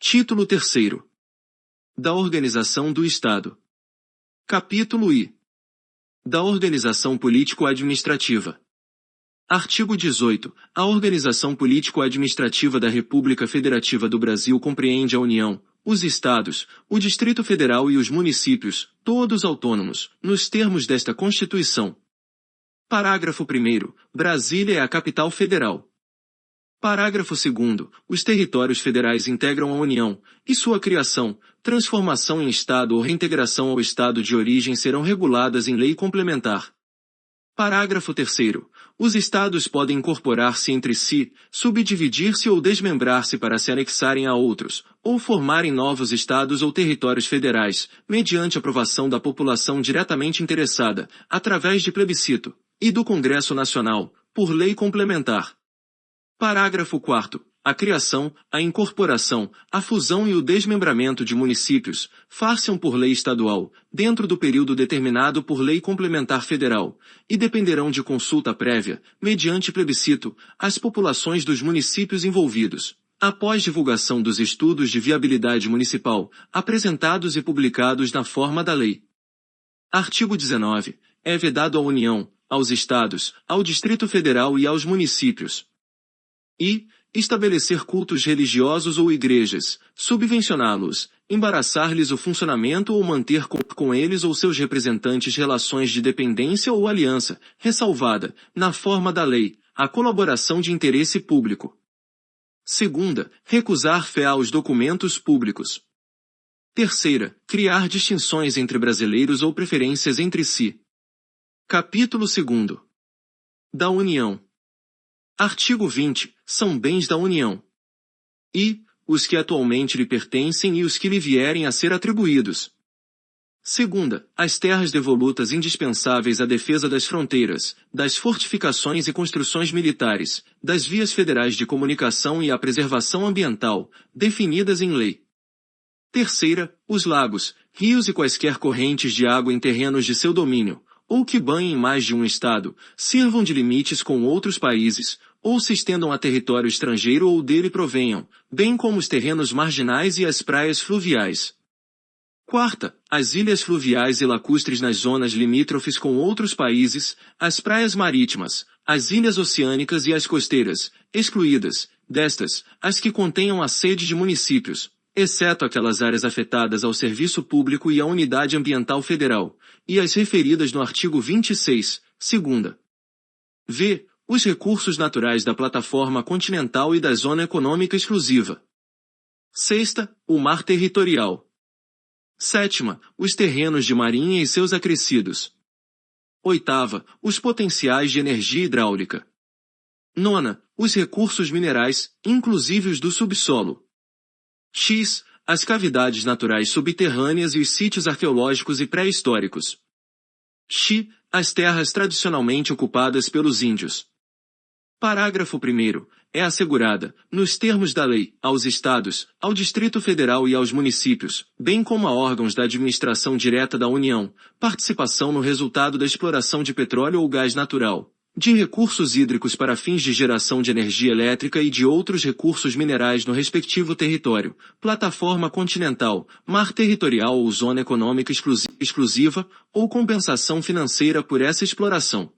Título 3º. Da organização do Estado. Capítulo I. Da organização político-administrativa. Artigo 18. A organização político-administrativa da República Federativa do Brasil compreende a União, os Estados, o Distrito Federal e os municípios, todos autônomos, nos termos desta Constituição. Parágrafo 1º. Brasília é a capital federal. Parágrafo 2º. Os territórios federais integram a União, e sua criação, transformação em Estado ou reintegração ao Estado de origem serão reguladas em lei complementar. Parágrafo 3º. Os Estados podem incorporar-se entre si, subdividir-se ou desmembrar-se para se anexarem a outros, ou formarem novos Estados ou territórios federais, mediante aprovação da população diretamente interessada, através de plebiscito, e do Congresso Nacional, por lei complementar. Parágrafo 4º. A criação, a incorporação, a fusão e o desmembramento de municípios, far-se-ão por lei estadual, dentro do período determinado por lei complementar federal, e dependerão de consulta prévia, mediante plebiscito, às populações dos municípios envolvidos, após divulgação dos estudos de viabilidade municipal, apresentados e publicados na forma da lei. Artigo 19. É vedado à União, aos Estados, ao Distrito Federal e aos municípios. E estabelecer cultos religiosos ou igrejas, subvencioná-los, embaraçar-lhes o funcionamento ou manter com eles ou seus representantes relações de dependência ou aliança, ressalvada, na forma da lei, a colaboração de interesse público. Segunda, recusar fé aos documentos públicos. Terceira, criar distinções entre brasileiros ou preferências entre si. Capítulo 2º. Da União. Artigo 20. São bens da União. E, os que atualmente lhe pertencem e os que lhe vierem a ser atribuídos. Segunda, as terras devolutas indispensáveis à defesa das fronteiras, das fortificações e construções militares, das vias federais de comunicação e à preservação ambiental, definidas em lei. Terceira, os lagos, rios e quaisquer correntes de água em terrenos de seu domínio, ou que banhem mais de um estado, sirvam de limites com outros países, ou se estendam a território estrangeiro ou dele provenham, bem como os terrenos marginais e as praias fluviais. Quarta, as ilhas fluviais e lacustres nas zonas limítrofes com outros países, as praias marítimas, as ilhas oceânicas e as costeiras, excluídas, destas, as que contenham a sede de municípios, exceto aquelas áreas afetadas ao serviço público e à unidade ambiental federal, e as referidas no artigo 26, segunda. V. Os recursos naturais da plataforma continental e da zona econômica exclusiva. Sexta, o mar territorial. Sétima, os terrenos de marinha e seus acrescidos. Oitava, os potenciais de energia hidráulica. Nona, os recursos minerais, inclusive os do subsolo. X, as cavidades naturais subterrâneas e os sítios arqueológicos e pré-históricos. X, as terras tradicionalmente ocupadas pelos índios. Parágrafo 1º. É assegurada, nos termos da lei, aos Estados, ao Distrito Federal e aos municípios, bem como a órgãos da administração direta da União, participação no resultado da exploração de petróleo ou gás natural, de recursos hídricos para fins de geração de energia elétrica e de outros recursos minerais no respectivo território, plataforma continental, mar territorial ou zona econômica exclusiva, ou compensação financeira por essa exploração.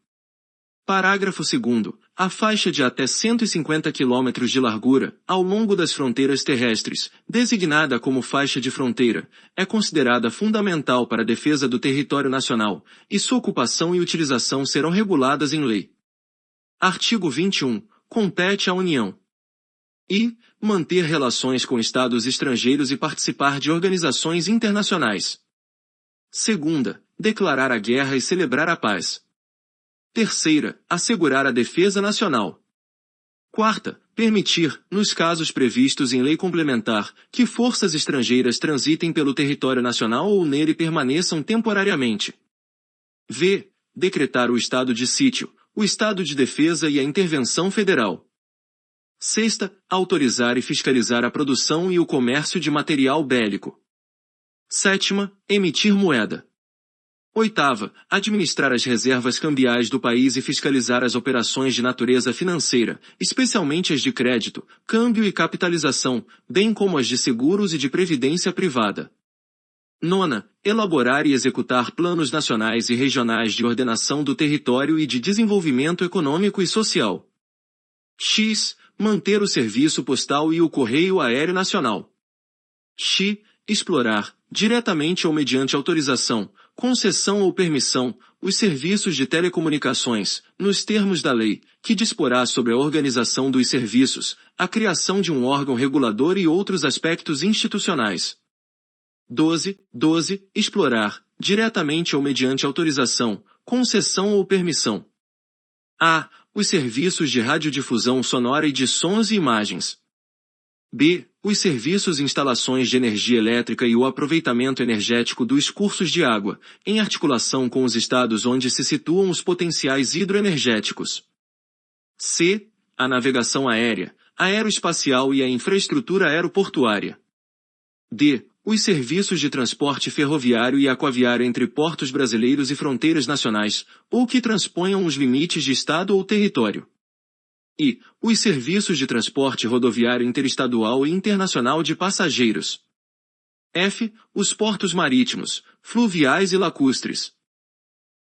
Parágrafo 2º. A faixa de até 150 km de largura, ao longo das fronteiras terrestres, designada como faixa de fronteira, é considerada fundamental para a defesa do território nacional, e sua ocupação e utilização serão reguladas em lei. Artigo 21. Compete à União. E, manter relações com estados estrangeiros e participar de organizações internacionais. Segunda, declarar a guerra e celebrar a paz. Terceira, assegurar a defesa nacional. Quarta, permitir, nos casos previstos em lei complementar, que forças estrangeiras transitem pelo território nacional ou nele permaneçam temporariamente. V. Decretar o estado de sítio, o estado de defesa e a intervenção federal. Sexta, autorizar e fiscalizar a produção e o comércio de material bélico. Sétima, emitir moeda. Oitava, administrar as reservas cambiais do país e fiscalizar as operações de natureza financeira, especialmente as de crédito, câmbio e capitalização, bem como as de seguros e de previdência privada. Nona, elaborar e executar planos nacionais e regionais de ordenação do território e de desenvolvimento econômico e social. X. Manter o serviço postal e o correio aéreo nacional. X. Explorar, diretamente ou mediante autorização, concessão ou permissão, os serviços de telecomunicações, nos termos da lei, que disporá sobre a organização dos serviços, a criação de um órgão regulador e outros aspectos institucionais. 12. Explorar, diretamente ou mediante autorização, concessão ou permissão. A. Os serviços de radiodifusão sonora e de sons e imagens. B. Os serviços e instalações de energia elétrica e o aproveitamento energético dos cursos de água, em articulação com os estados onde se situam os potenciais hidroenergéticos. C. A navegação aérea, aeroespacial e a infraestrutura aeroportuária. D. Os serviços de transporte ferroviário e aquaviário entre portos brasileiros e fronteiras nacionais, ou que transponham os limites de estado ou território. E. Os serviços de transporte rodoviário interestadual e internacional de passageiros. F. Os portos marítimos, fluviais e lacustres.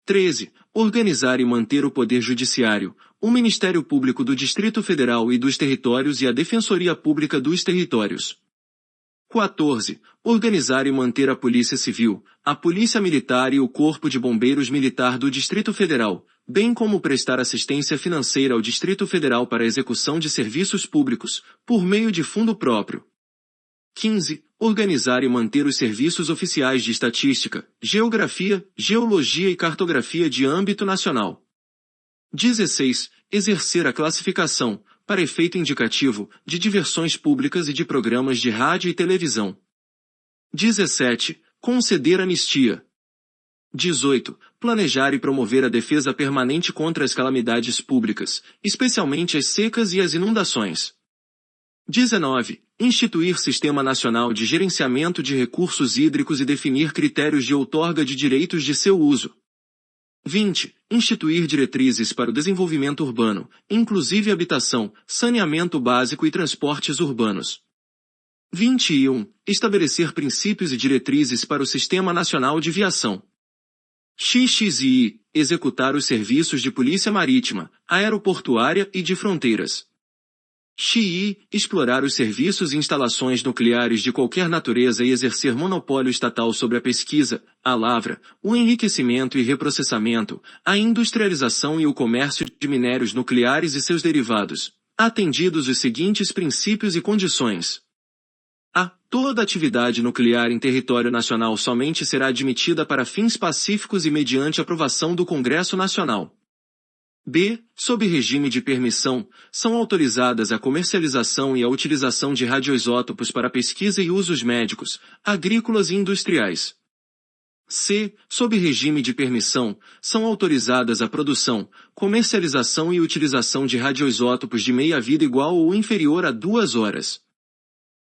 13. Organizar e manter o Poder Judiciário, o Ministério Público do Distrito Federal e dos Territórios e a Defensoria Pública dos Territórios. 14. Organizar e manter a Polícia Civil, a Polícia Militar e o Corpo de Bombeiros Militar do Distrito Federal, bem como prestar assistência financeira ao Distrito Federal para a execução de serviços públicos, por meio de fundo próprio. 15. Organizar e manter os serviços oficiais de estatística, geografia, geologia e cartografia de âmbito nacional. 16. Exercer a classificação, para efeito indicativo, de diversões públicas e de programas de rádio e televisão. 17. Conceder anistia. 18. Planejar e promover a defesa permanente contra as calamidades públicas, especialmente as secas e as inundações. 19. Instituir Sistema Nacional de Gerenciamento de Recursos Hídricos e definir critérios de outorga de direitos de seu uso. 20. Instituir diretrizes para o desenvolvimento urbano, inclusive habitação, saneamento básico e transportes urbanos. 21. Estabelecer princípios e diretrizes para o Sistema Nacional de Viação. XXI. Executar os serviços de polícia marítima, aeroportuária e de fronteiras. XI. Explorar os serviços e instalações nucleares de qualquer natureza e exercer monopólio estatal sobre a pesquisa, a lavra, o enriquecimento e reprocessamento, a industrialização e o comércio de minérios nucleares e seus derivados, atendidos os seguintes princípios e condições. A. Toda atividade nuclear em território nacional somente será admitida para fins pacíficos e mediante aprovação do Congresso Nacional. B. Sob regime de permissão, são autorizadas a comercialização e a utilização de radioisótopos para pesquisa e usos médicos, agrícolas e industriais. C. Sob regime de permissão, são autorizadas a produção, comercialização e utilização de radioisótopos de meia-vida igual ou inferior a 2 horas.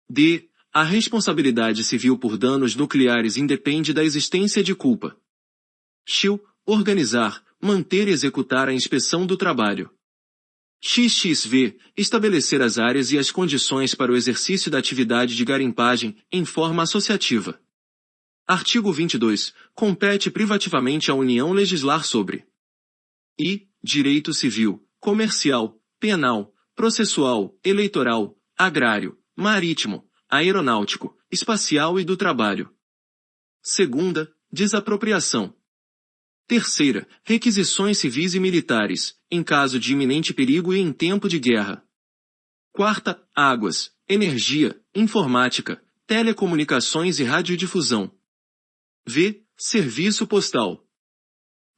D. A responsabilidade civil por danos nucleares independe da existência de culpa. X. Organizar, manter e executar a inspeção do trabalho. XXV. Estabelecer as áreas e as condições para o exercício da atividade de garimpagem, em forma associativa. Artigo 22. Compete privativamente à União legislar sobre I. Direito civil, comercial, penal, processual, eleitoral, agrário, marítimo, aeronáutico, espacial e do trabalho. Segunda. Desapropriação. Terceira, requisições civis e militares, em caso de iminente perigo e em tempo de guerra. Quarta, águas, energia, informática, telecomunicações e radiodifusão. V. Serviço postal.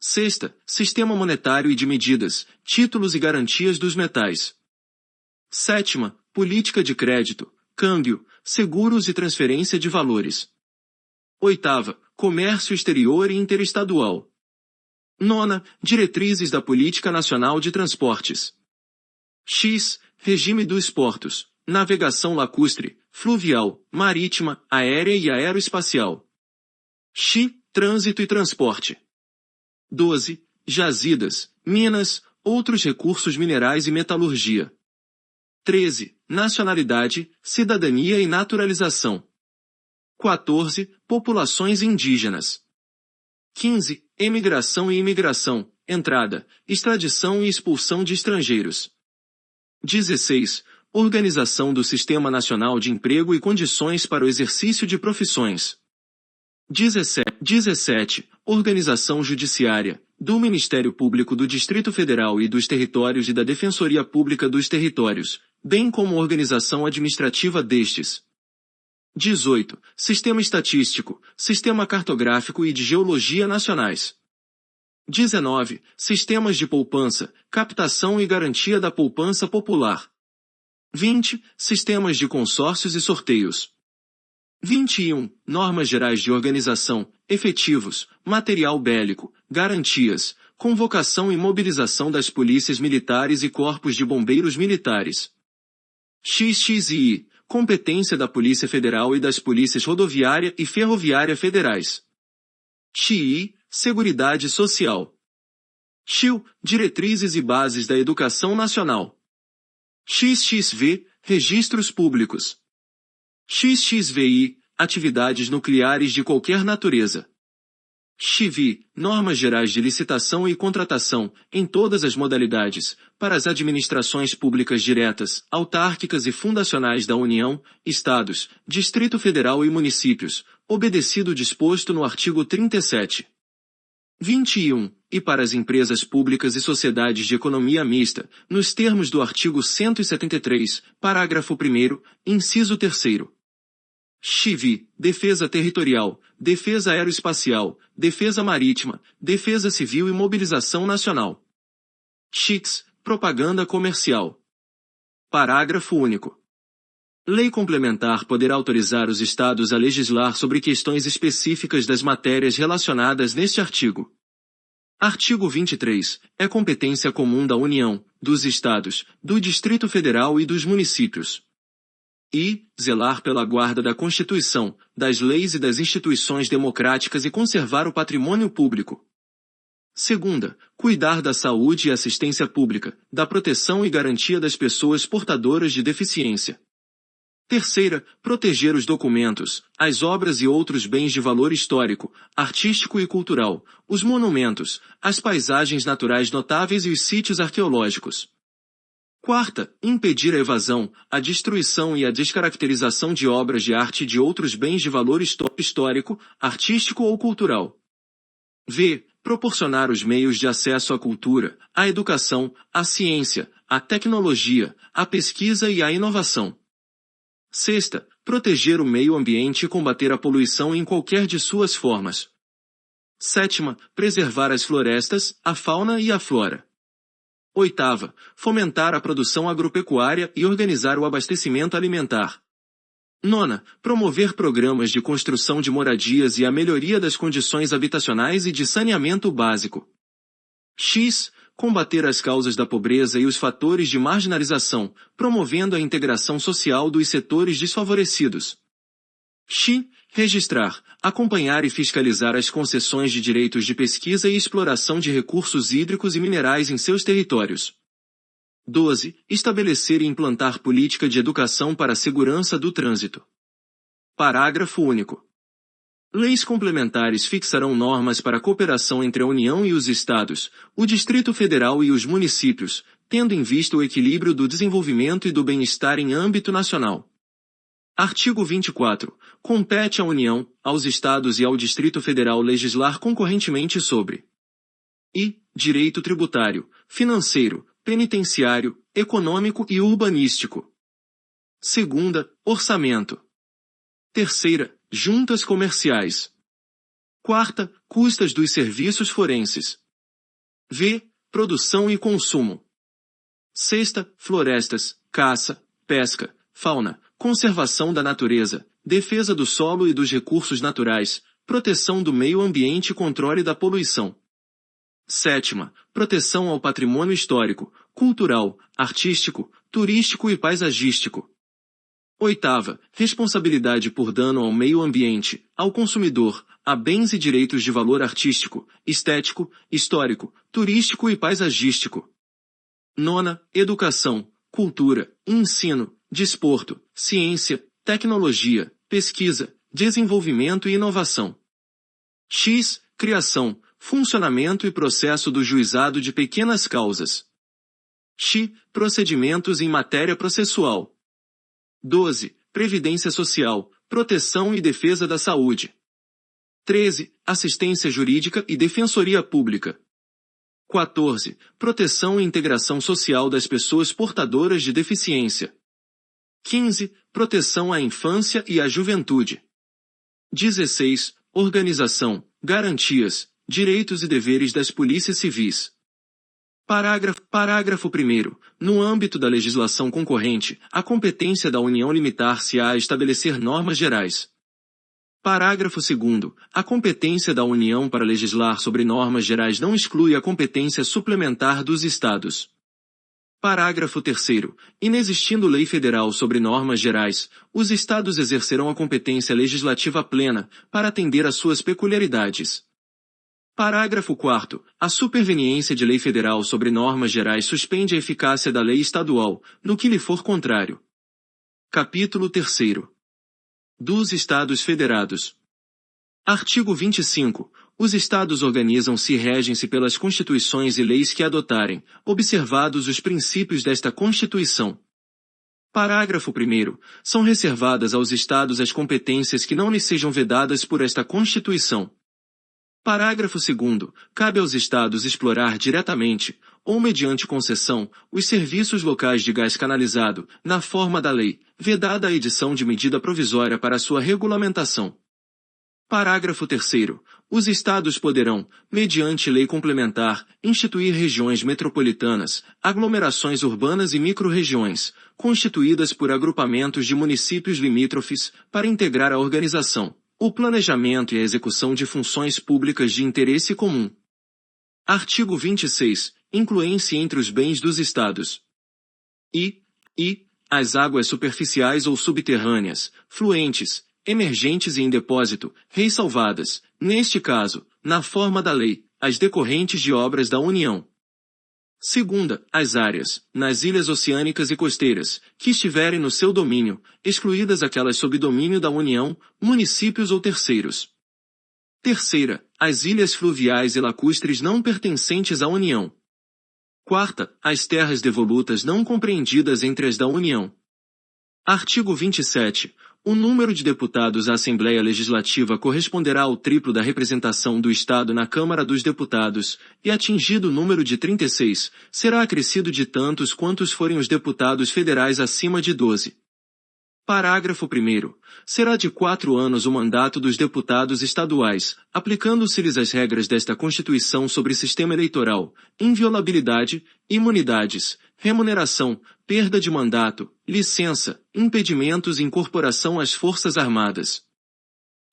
Sexta, sistema monetário e de medidas, títulos e garantias dos metais. Sétima, política de crédito, câmbio, seguros e transferência de valores. Oitava, comércio exterior e interestadual. Nona, diretrizes da Política Nacional de Transportes. X. Regime dos portos, navegação lacustre, fluvial, marítima, aérea e aeroespacial. X. Trânsito e transporte. 12. Jazidas, minas, outros recursos minerais e metalurgia. 13. Nacionalidade, cidadania e naturalização. 14. Populações indígenas. 15. Emigração e imigração, entrada, extradição e expulsão de estrangeiros. 16. Organização do Sistema Nacional de Emprego e condições para o exercício de profissões. 17. Organização judiciária, do Ministério Público do Distrito Federal e dos Territórios e da Defensoria Pública dos Territórios, bem como organização administrativa destes. 18. Sistema estatístico, sistema cartográfico e de geologia nacionais. 19. Sistemas de poupança, captação e garantia da poupança popular. 20. Sistemas de consórcios e sorteios. 21. Normas gerais de organização, efetivos, material bélico, garantias, convocação e mobilização das polícias militares e corpos de bombeiros militares. XXI. Competência da Polícia Federal e das Polícias Rodoviária e Ferroviária Federais. XI. Seguridade Social. XIL. Diretrizes e bases da Educação Nacional. XXV. Registros Públicos. XXVI. Atividades nucleares de qualquer natureza. XVI. Normas gerais de licitação e contratação, em todas as modalidades, para as administrações públicas diretas, autárquicas e fundacionais da União, Estados, Distrito Federal e municípios, obedecido o disposto no artigo 37. 21. E para as empresas públicas e sociedades de economia mista, nos termos do artigo 173, parágrafo 1º, inciso 3º. XVI. Defesa territorial, defesa aeroespacial, defesa marítima, defesa civil e mobilização nacional. XX. Propaganda comercial. Parágrafo único. Lei complementar poderá autorizar os Estados a legislar sobre questões específicas das matérias relacionadas neste artigo. Artigo 23. É competência comum da União, dos Estados, do Distrito Federal e dos municípios. I. Zelar pela guarda da Constituição, das leis e das instituições democráticas e conservar o patrimônio público. Segunda, cuidar da saúde e assistência pública, da proteção e garantia das pessoas portadoras de deficiência. Terceira, proteger os documentos, as obras e outros bens de valor histórico, artístico e cultural, os monumentos, as paisagens naturais notáveis e os sítios arqueológicos. Quarta, impedir a evasão, a destruição e a descaracterização de obras de arte e de outros bens de valor histórico, artístico ou cultural. V. Proporcionar os meios de acesso à cultura, à educação, à ciência, à tecnologia, à pesquisa e à inovação. Sexta, proteger o meio ambiente e combater a poluição em qualquer de suas formas. Sétima, preservar as florestas, a fauna e a flora. Oitava, fomentar a produção agropecuária e organizar o abastecimento alimentar. Nona, promover programas de construção de moradias e a melhoria das condições habitacionais e de saneamento básico. X, combater as causas da pobreza e os fatores de marginalização, promovendo a integração social dos setores desfavorecidos. X, registrar, acompanhar e fiscalizar as concessões de direitos de pesquisa e exploração de recursos hídricos e minerais em seus territórios. 12. Estabelecer e implantar política de educação para a segurança do trânsito. Parágrafo único. Leis complementares fixarão normas para a cooperação entre a União e os Estados, o Distrito Federal e os municípios, tendo em vista o equilíbrio do desenvolvimento e do bem-estar em âmbito nacional. Artigo 24. Compete à União, aos Estados e ao Distrito Federal legislar concorrentemente sobre I. Direito tributário, financeiro, penitenciário, econômico e urbanístico. Segunda, orçamento. Terceira, juntas comerciais. Quarta, custas dos serviços forenses. V. Produção e consumo. Sexta, florestas, caça, pesca, fauna, conservação da natureza, defesa do solo e dos recursos naturais, proteção do meio ambiente e controle da poluição. Sétima, proteção ao patrimônio histórico, cultural, artístico, turístico e paisagístico. Oitava, responsabilidade por dano ao meio ambiente, ao consumidor, a bens e direitos de valor artístico, estético, histórico, turístico e paisagístico. Nona, educação, cultura, ensino, desporto, ciência, tecnologia, pesquisa, desenvolvimento e inovação. X, criação, funcionamento e processo do juizado de pequenas causas. X, procedimentos em matéria processual. 12. Previdência Social, Proteção e Defesa da Saúde. 13. Assistência Jurídica e Defensoria Pública. 14. Proteção e Integração Social das Pessoas Portadoras de Deficiência. 15. Proteção à Infância e à Juventude. 16. Organização, garantias, direitos e deveres das polícias civis. Parágrafo 1º. No âmbito da legislação concorrente, a competência da União limitar-se-á a estabelecer normas gerais. Parágrafo 2º. A competência da União para legislar sobre normas gerais não exclui a competência suplementar dos Estados. Parágrafo 3º. Inexistindo lei federal sobre normas gerais, os Estados exercerão a competência legislativa plena, para atender às suas peculiaridades. Parágrafo 4º. A superveniência de lei federal sobre normas gerais suspende a eficácia da lei estadual, no que lhe for contrário. Capítulo 3º. Dos Estados Federados. Artigo 25. Os Estados organizam-se e regem-se pelas constituições e leis que adotarem, observados os princípios desta Constituição. Parágrafo 1º. São reservadas aos Estados as competências que não lhes sejam vedadas por esta Constituição. Parágrafo 2º. Cabe aos Estados explorar diretamente, ou mediante concessão, os serviços locais de gás canalizado, na forma da lei, vedada a edição de medida provisória para sua regulamentação. Parágrafo 3º. Os Estados poderão, mediante lei complementar, instituir regiões metropolitanas, aglomerações urbanas e microrregiões, constituídas por agrupamentos de municípios limítrofes, para integrar a organização, o planejamento e a execução de funções públicas de interesse comum. Artigo 26. Incluem-se entre os bens dos Estados as águas superficiais ou subterrâneas, fluentes, emergentes e em depósito, ressalvadas, neste caso, na forma da lei, as decorrentes de obras da União. Segunda, as áreas, nas ilhas oceânicas e costeiras, que estiverem no seu domínio, excluídas aquelas sob domínio da União, municípios ou terceiros. Terceira, as ilhas fluviais e lacustres não pertencentes à União. Quarta, as terras devolutas não compreendidas entre as da União. Artigo 27. O número de deputados à Assembleia Legislativa corresponderá ao triplo da representação do Estado na Câmara dos Deputados, e atingido o número de 36, será acrescido de tantos quantos forem os deputados federais acima de 12. Parágrafo 1º. Será de 4 anos o mandato dos deputados estaduais, aplicando-se-lhes as regras desta Constituição sobre sistema eleitoral, inviolabilidade, imunidades, remuneração, perda de mandato, licença, impedimentos e incorporação às Forças Armadas.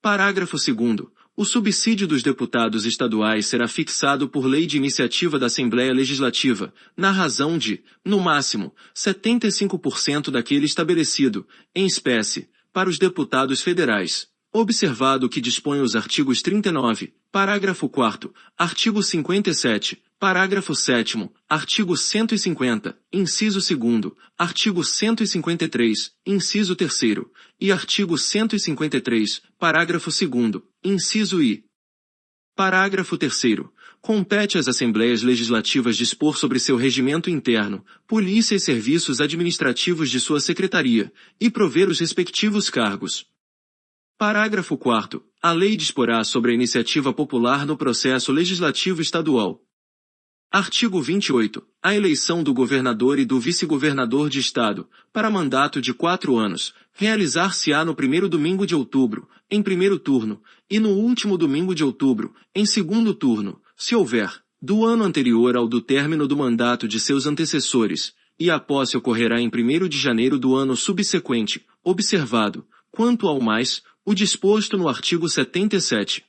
Parágrafo 2º. O subsídio dos deputados estaduais será fixado por lei de iniciativa da Assembleia Legislativa, na razão de, no máximo, 75% daquele estabelecido, em espécie, para os deputados federais, observado o que dispõem os artigos 39, parágrafo 4º, artigo 57, parágrafo 7º, artigo 150, inciso 2º, artigo 153, inciso 3º, e artigo 153, parágrafo 2º, inciso I. Parágrafo 3º. Compete às Assembleias Legislativas dispor sobre seu regimento interno, polícia e serviços administrativos de sua secretaria, e prover os respectivos cargos. Parágrafo 4º. A lei disporá sobre a iniciativa popular no processo legislativo estadual. Artigo 28. A eleição do governador e do vice-governador de Estado, para mandato de 4 anos, realizar-se-á no primeiro domingo de outubro, em primeiro turno, e no último domingo de outubro, em segundo turno, se houver, do ano anterior ao do término do mandato de seus antecessores, e a posse ocorrerá em 1º de janeiro do ano subsequente, observado, quanto ao mais, o disposto no artigo 77.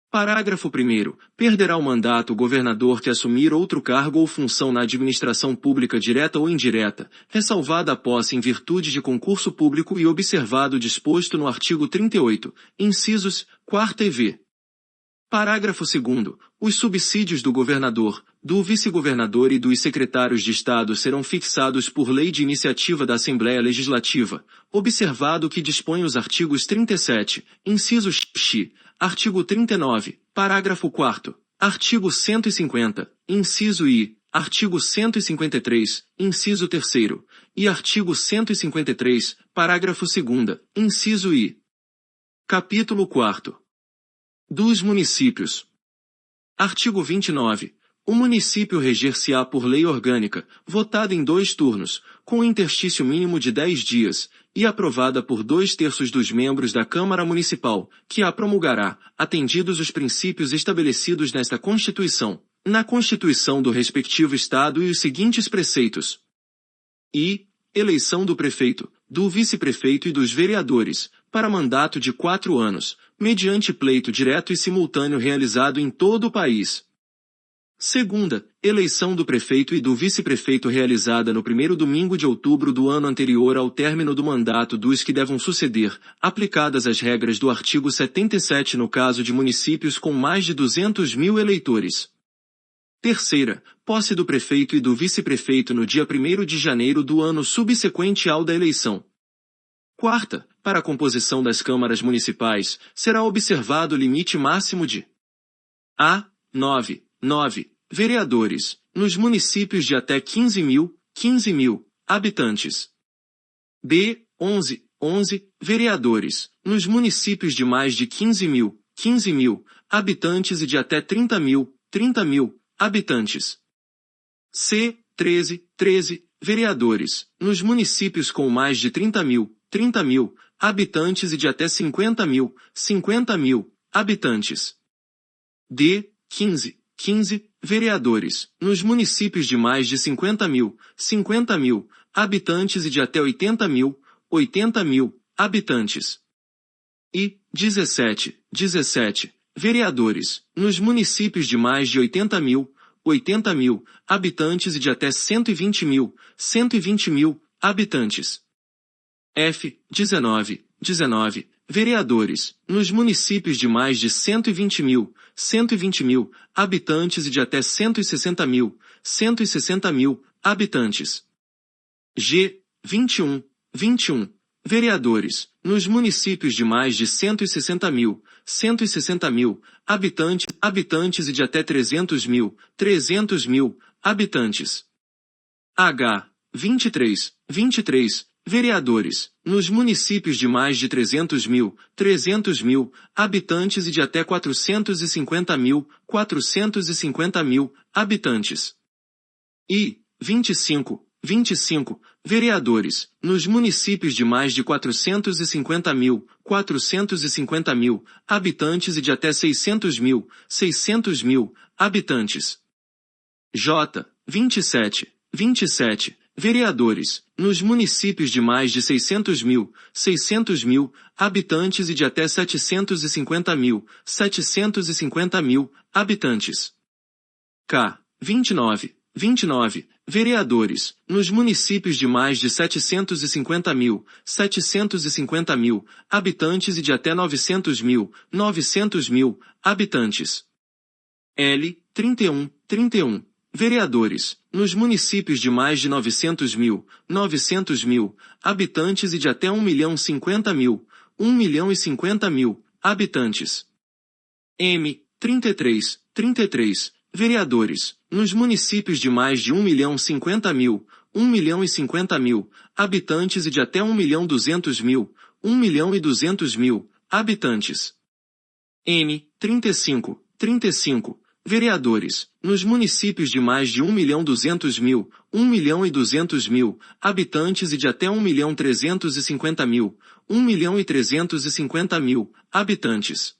Parágrafo 1º. Perderá o mandato o governador que assumir outro cargo ou função na administração pública direta ou indireta, ressalvada a posse em virtude de concurso público e observado o disposto no artigo 38, incisos 4 e v. Parágrafo 2º. Os subsídios do governador, do vice-governador e dos secretários de Estado serão fixados por lei de iniciativa da Assembleia Legislativa, observado o que dispõe os artigos 37, incisos x, artigo 39, parágrafo 4º, artigo 150, inciso I, artigo 153, inciso 3º, e artigo 153, parágrafo 2º, inciso I. Capítulo 4º. Dos municípios. Artigo 29. O município reger-se-á por lei orgânica, votada em 2 turnos, com interstício mínimo de 10 dias, e aprovada por 2/3 dos membros da Câmara Municipal, que a promulgará, atendidos os princípios estabelecidos nesta Constituição, na Constituição do respectivo Estado e os seguintes preceitos. Eleição do prefeito, do vice-prefeito e dos vereadores, para mandato de 4 anos, mediante pleito direto e simultâneo realizado em todo o país. Segunda, eleição do prefeito e do vice-prefeito realizada no primeiro domingo de outubro do ano anterior ao término do mandato dos que devam suceder, aplicadas as regras do artigo 77 no caso de municípios com mais de 200.000 eleitores. Terceira, posse do prefeito e do vice-prefeito no dia 1º de janeiro do ano subsequente ao da eleição. Quarta, para a composição das câmaras municipais, será observado o limite máximo de a. 9 vereadores, nos municípios de até 15.000 habitantes. b. 11 vereadores, nos municípios de mais de 15.000 habitantes e de até 30.000 habitantes. c. 13 vereadores, nos municípios com mais de 30.000 habitantes e de até 50.000 habitantes. d. 15 vereadores, nos municípios de mais de 50.000 habitantes e de até 80.000 habitantes. E 17 vereadores, nos municípios de mais de 80.000 habitantes e de até 120.000 habitantes. f. 19 vereadores, nos municípios de mais de 120.000 habitantes e de até 160.000 habitantes. g. 21 vereadores, nos municípios de mais de 160.000 habitantes e de até 300.000 habitantes. h. 23 vereadores, nos municípios de mais de 300.000 habitantes e de até 450.000 habitantes. E 25 vereadores, nos municípios de mais de 450.000 habitantes e de até 600.000 habitantes. j. 27 vereadores, nos municípios de mais de 600.000 habitantes e de até 750.000 habitantes. k. 29 vereadores, nos municípios de mais de 750.000 habitantes e de até 900.000 habitantes. L. 31 vereadores, nos municípios de mais de 900.000 habitantes e de até 1.050.000 habitantes. M. 33 vereadores, nos municípios de mais de 1.050.000 habitantes e de até 1.200.000 habitantes. N. 35 vereadores, nos municípios de mais de 1.200.000 habitantes e de até 1.350.000 habitantes.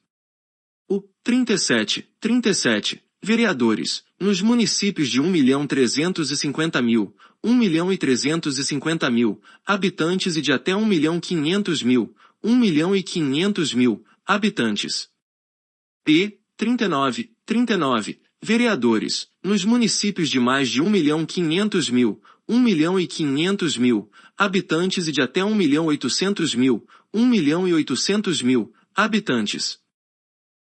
U. 37 vereadores, nos municípios de 1.350.000 habitantes e de até 1.500.000 habitantes. P. 39. Vereadores, nos municípios de mais de 1.500.000, 1.500.000 habitantes e de até 1.800.000, 1.800.000 habitantes.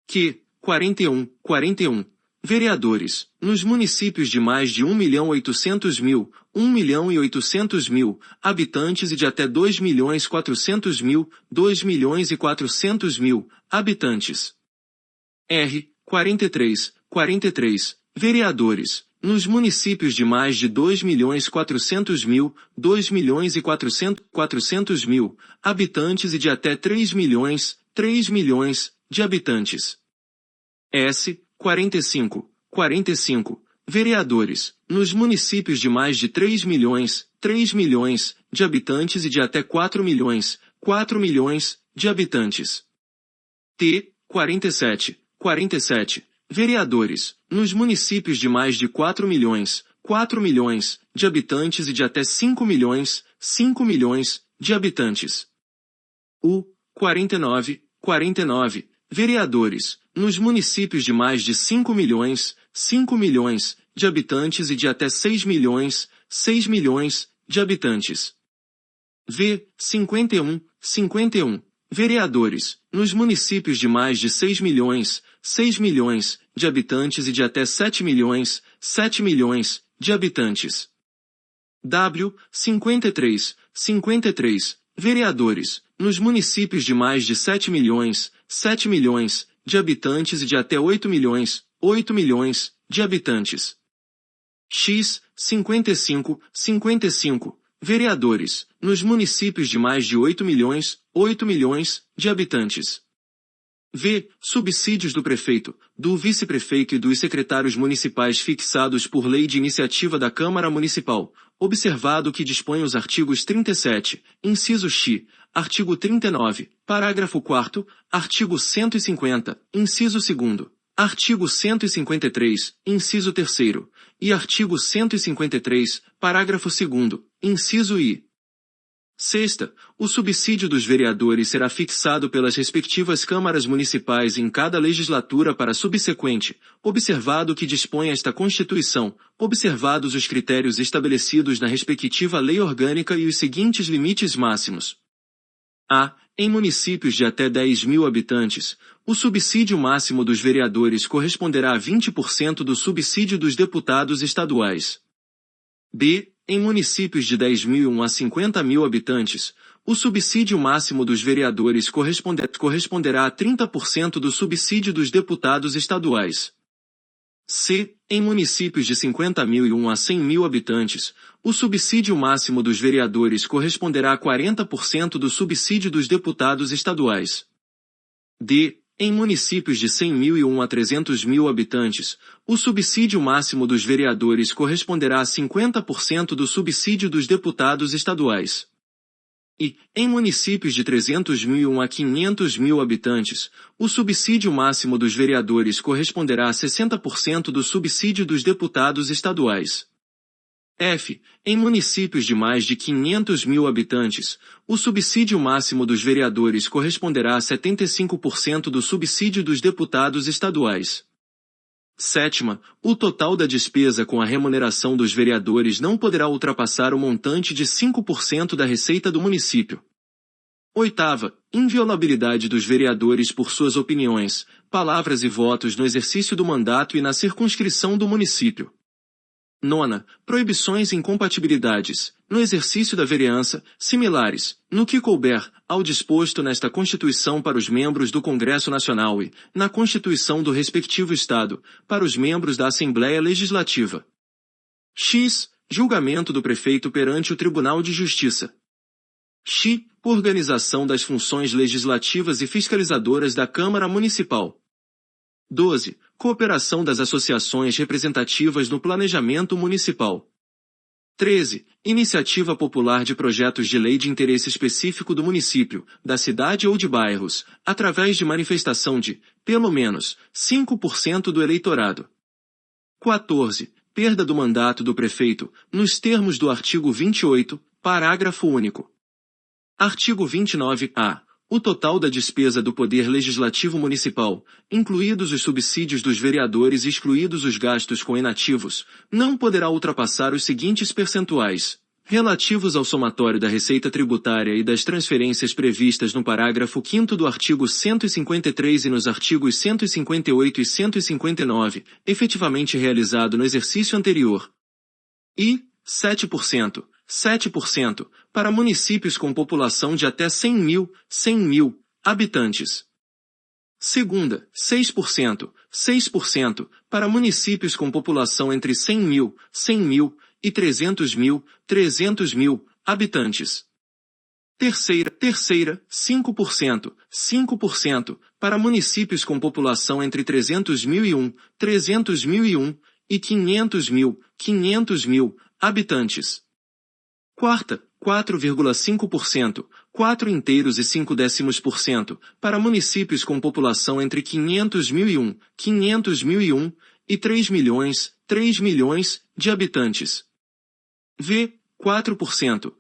Q. 41. Vereadores, nos municípios de mais de 1.800.000, 1.800.000 habitantes e de até 2.400.000, 2.400.000 habitantes. R. 43. Vereadores, nos municípios de mais de 2.400.000, 2.400.000 habitantes e de até 3 milhões de habitantes. S. 45. Vereadores, nos municípios de mais de 3 milhões de habitantes e de até 4 milhões de habitantes. T. 47. Vereadores, nos municípios de mais de 4 milhões de habitantes e de até 5 milhões de habitantes. U. 49. Vereadores, nos municípios de mais de 5 milhões de habitantes e de até 6 milhões de habitantes. V. 51. Vereadores, nos municípios de mais de 6 milhões de habitantes e de até 7 milhões de habitantes. W. 53. Vereadores, nos municípios de mais de 7 milhões de habitantes e de até 8 milhões de habitantes. X. 55. Vereadores, nos municípios de mais de 8 milhões de habitantes. V. Subsídios do prefeito, do vice-prefeito e dos secretários municipais fixados por lei de iniciativa da Câmara Municipal, observado o que dispõe os artigos 37, inciso X, artigo 39, parágrafo 4º, artigo 150, inciso 2º, artigo 153, inciso 3º, e artigo 153, parágrafo 2º, inciso I. Sexta, o subsídio dos vereadores será fixado pelas respectivas câmaras municipais em cada legislatura para a subsequente, observado o que dispõe esta Constituição, observados os critérios estabelecidos na respectiva lei orgânica e os seguintes limites máximos. A. Em municípios de até 10.000 habitantes, o subsídio máximo dos vereadores corresponderá a 20% do subsídio dos deputados estaduais. B. Em municípios de 10.001 a 50.000 habitantes, o subsídio máximo dos vereadores corresponderá a 30% do subsídio dos deputados estaduais. C. Em municípios de 50.001 a 100.000 habitantes, o subsídio máximo dos vereadores corresponderá a 40% do subsídio dos deputados estaduais. D. Em municípios de 100.001 a 300.000 habitantes, o subsídio máximo dos vereadores corresponderá a 50% do subsídio dos deputados estaduais. E, em municípios de 300.001 a 500.000 habitantes, o subsídio máximo dos vereadores corresponderá a 60% do subsídio dos deputados estaduais. F. Em municípios de mais de 500.000 habitantes, o subsídio máximo dos vereadores corresponderá a 75% do subsídio dos deputados estaduais. Sétima, o total da despesa com a remuneração dos vereadores não poderá ultrapassar o montante de 5% da receita do município. Oitava, inviolabilidade dos vereadores por suas opiniões, palavras e votos no exercício do mandato e na circunscrição do município. Nona, proibições e incompatibilidades, no exercício da vereança, similares, no que couber, ao disposto nesta Constituição para os membros do Congresso Nacional e, na Constituição do respectivo Estado, para os membros da Assembleia Legislativa. X. Julgamento do prefeito perante o Tribunal de Justiça. X. Organização das funções legislativas e fiscalizadoras da Câmara Municipal. 12. Cooperação das associações representativas no planejamento municipal. 13. Iniciativa popular de projetos de lei de interesse específico do município, da cidade ou de bairros, através de manifestação de, pelo menos, 5% do eleitorado. 14. Perda do mandato do prefeito, nos termos do artigo 28, parágrafo único. Artigo 29-A. O total da despesa do Poder Legislativo Municipal, incluídos os subsídios dos vereadores e excluídos os gastos com inativos, não poderá ultrapassar os seguintes percentuais, relativos ao somatório da receita tributária e das transferências previstas no parágrafo 5º do artigo 153 e nos artigos 158 e 159, efetivamente realizado no exercício anterior. E 7%, para municípios com população de até 100 mil habitantes. Segunda, 6%, para municípios com população entre 100 mil e 300 mil habitantes. Terceira, 5%, para municípios com população entre 300.001 e 500 mil habitantes. Quarta, 4,5%, 4,5%, para municípios com população entre 500.001 e 3 milhões de habitantes. V, 4%,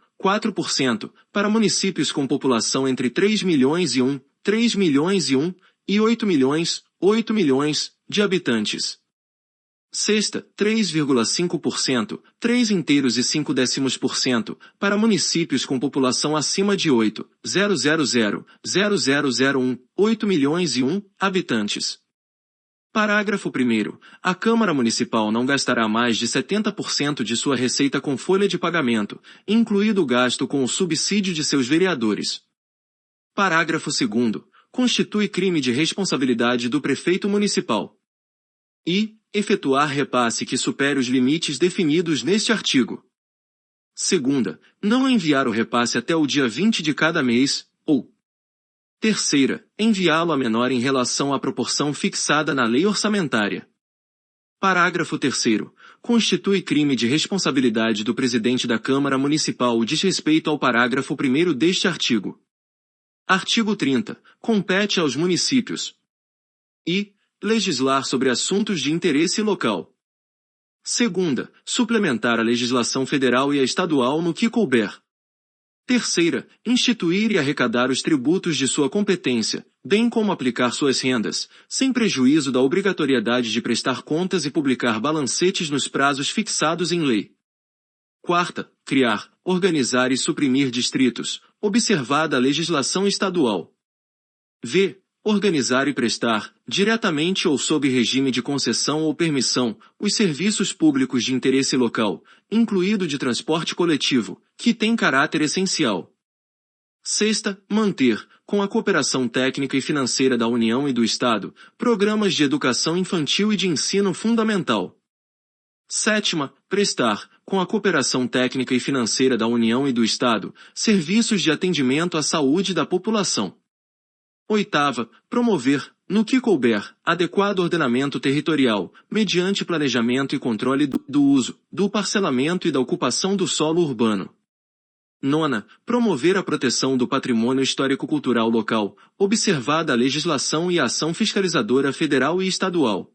para municípios com população entre 3 milhões e 1 e 8 milhões de habitantes. Sexta, 3,5%, 3,5%, para municípios com população acima de 8 milhões e 1 habitantes. Parágrafo 1º. A Câmara Municipal não gastará mais de 70% de sua receita com folha de pagamento, incluído o gasto com o subsídio de seus vereadores. Parágrafo 2º. Constitui crime de responsabilidade do prefeito municipal. E efetuar repasse que supere os limites definidos neste artigo. Segunda, não enviar o repasse até o dia 20 de cada mês, ou terceira, enviá-lo a menor em relação à proporção fixada na lei orçamentária. Parágrafo 3º. Constitui crime de responsabilidade do presidente da Câmara Municipal o desrespeito ao parágrafo 1º deste artigo. Artigo 30. Compete aos municípios. E legislar sobre assuntos de interesse local. Segunda, suplementar a legislação federal e a estadual no que couber. Terceira, instituir e arrecadar os tributos de sua competência, bem como aplicar suas rendas, sem prejuízo da obrigatoriedade de prestar contas e publicar balancetes nos prazos fixados em lei. Quarta, criar, organizar e suprimir distritos, observada a legislação estadual. V. Organizar e prestar, diretamente ou sob regime de concessão ou permissão, os serviços públicos de interesse local, incluído de transporte coletivo, que tem caráter essencial. Sexta, manter, com a cooperação técnica e financeira da União e do Estado, programas de educação infantil e de ensino fundamental. Sétima, prestar, com a cooperação técnica e financeira da União e do Estado, serviços de atendimento à saúde da população. Oitava, promover, no que couber, adequado ordenamento territorial, mediante planejamento e controle do uso, do parcelamento e da ocupação do solo urbano. Nona, promover a proteção do patrimônio histórico-cultural local, observada a legislação e a ação fiscalizadora federal e estadual.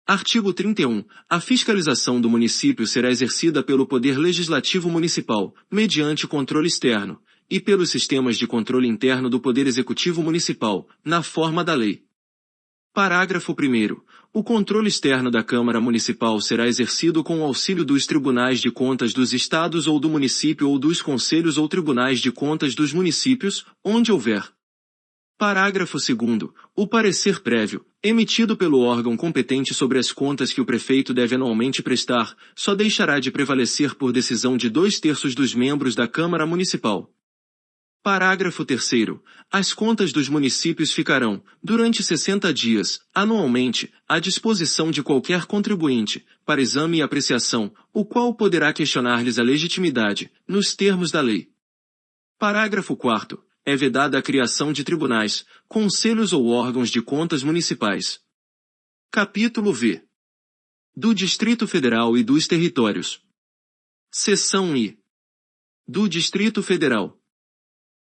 Artigo 31. A fiscalização do município será exercida pelo Poder Legislativo Municipal, mediante controle externo, e pelos sistemas de controle interno do Poder Executivo Municipal, na forma da lei. Parágrafo 1º. O controle externo da Câmara Municipal será exercido com o auxílio dos Tribunais de Contas dos Estados ou do município ou dos Conselhos ou Tribunais de Contas dos municípios, onde houver. Parágrafo 2º. O parecer prévio, emitido pelo órgão competente sobre as contas que o prefeito deve anualmente prestar, só deixará de prevalecer por decisão de 2/3 dos membros da Câmara Municipal. Parágrafo 3º. As contas dos municípios ficarão, durante 60 dias, anualmente, à disposição de qualquer contribuinte, para exame e apreciação, o qual poderá questionar-lhes a legitimidade, nos termos da lei. Parágrafo 4º. É vedada a criação de tribunais, conselhos ou órgãos de contas municipais. Capítulo V. Do Distrito Federal e dos Territórios. Seção I. Do Distrito Federal.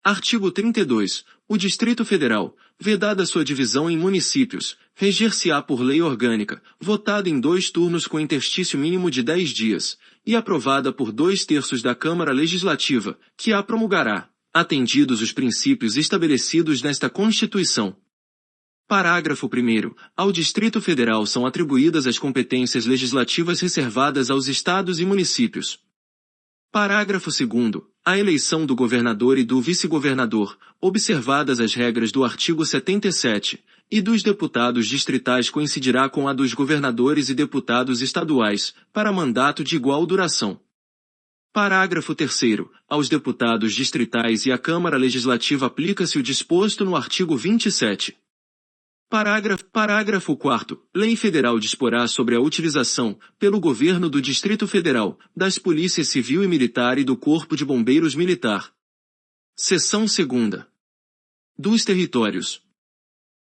Artigo 32. O Distrito Federal, vedada sua divisão em municípios, reger-se-á por lei orgânica, votada em 2 turnos com interstício mínimo de 10 dias, e aprovada por 2/3 da Câmara Legislativa, que a promulgará. atendidos os princípios estabelecidos nesta Constituição. Parágrafo 1º. Ao Distrito Federal são atribuídas as competências legislativas reservadas aos estados e municípios. Parágrafo 2º. A eleição do governador e do vice-governador, observadas as regras do artigo 77, e dos deputados distritais coincidirá com a dos governadores e deputados estaduais, para mandato de igual duração. Parágrafo 3º. Aos deputados distritais e à Câmara Legislativa aplica-se o disposto no artigo 27. Parágrafo 4º. Lei Federal disporá sobre a utilização, pelo Governo do Distrito Federal, das Polícias Civil e Militar e do Corpo de Bombeiros Militar. Seção 2ª. Dos Territórios.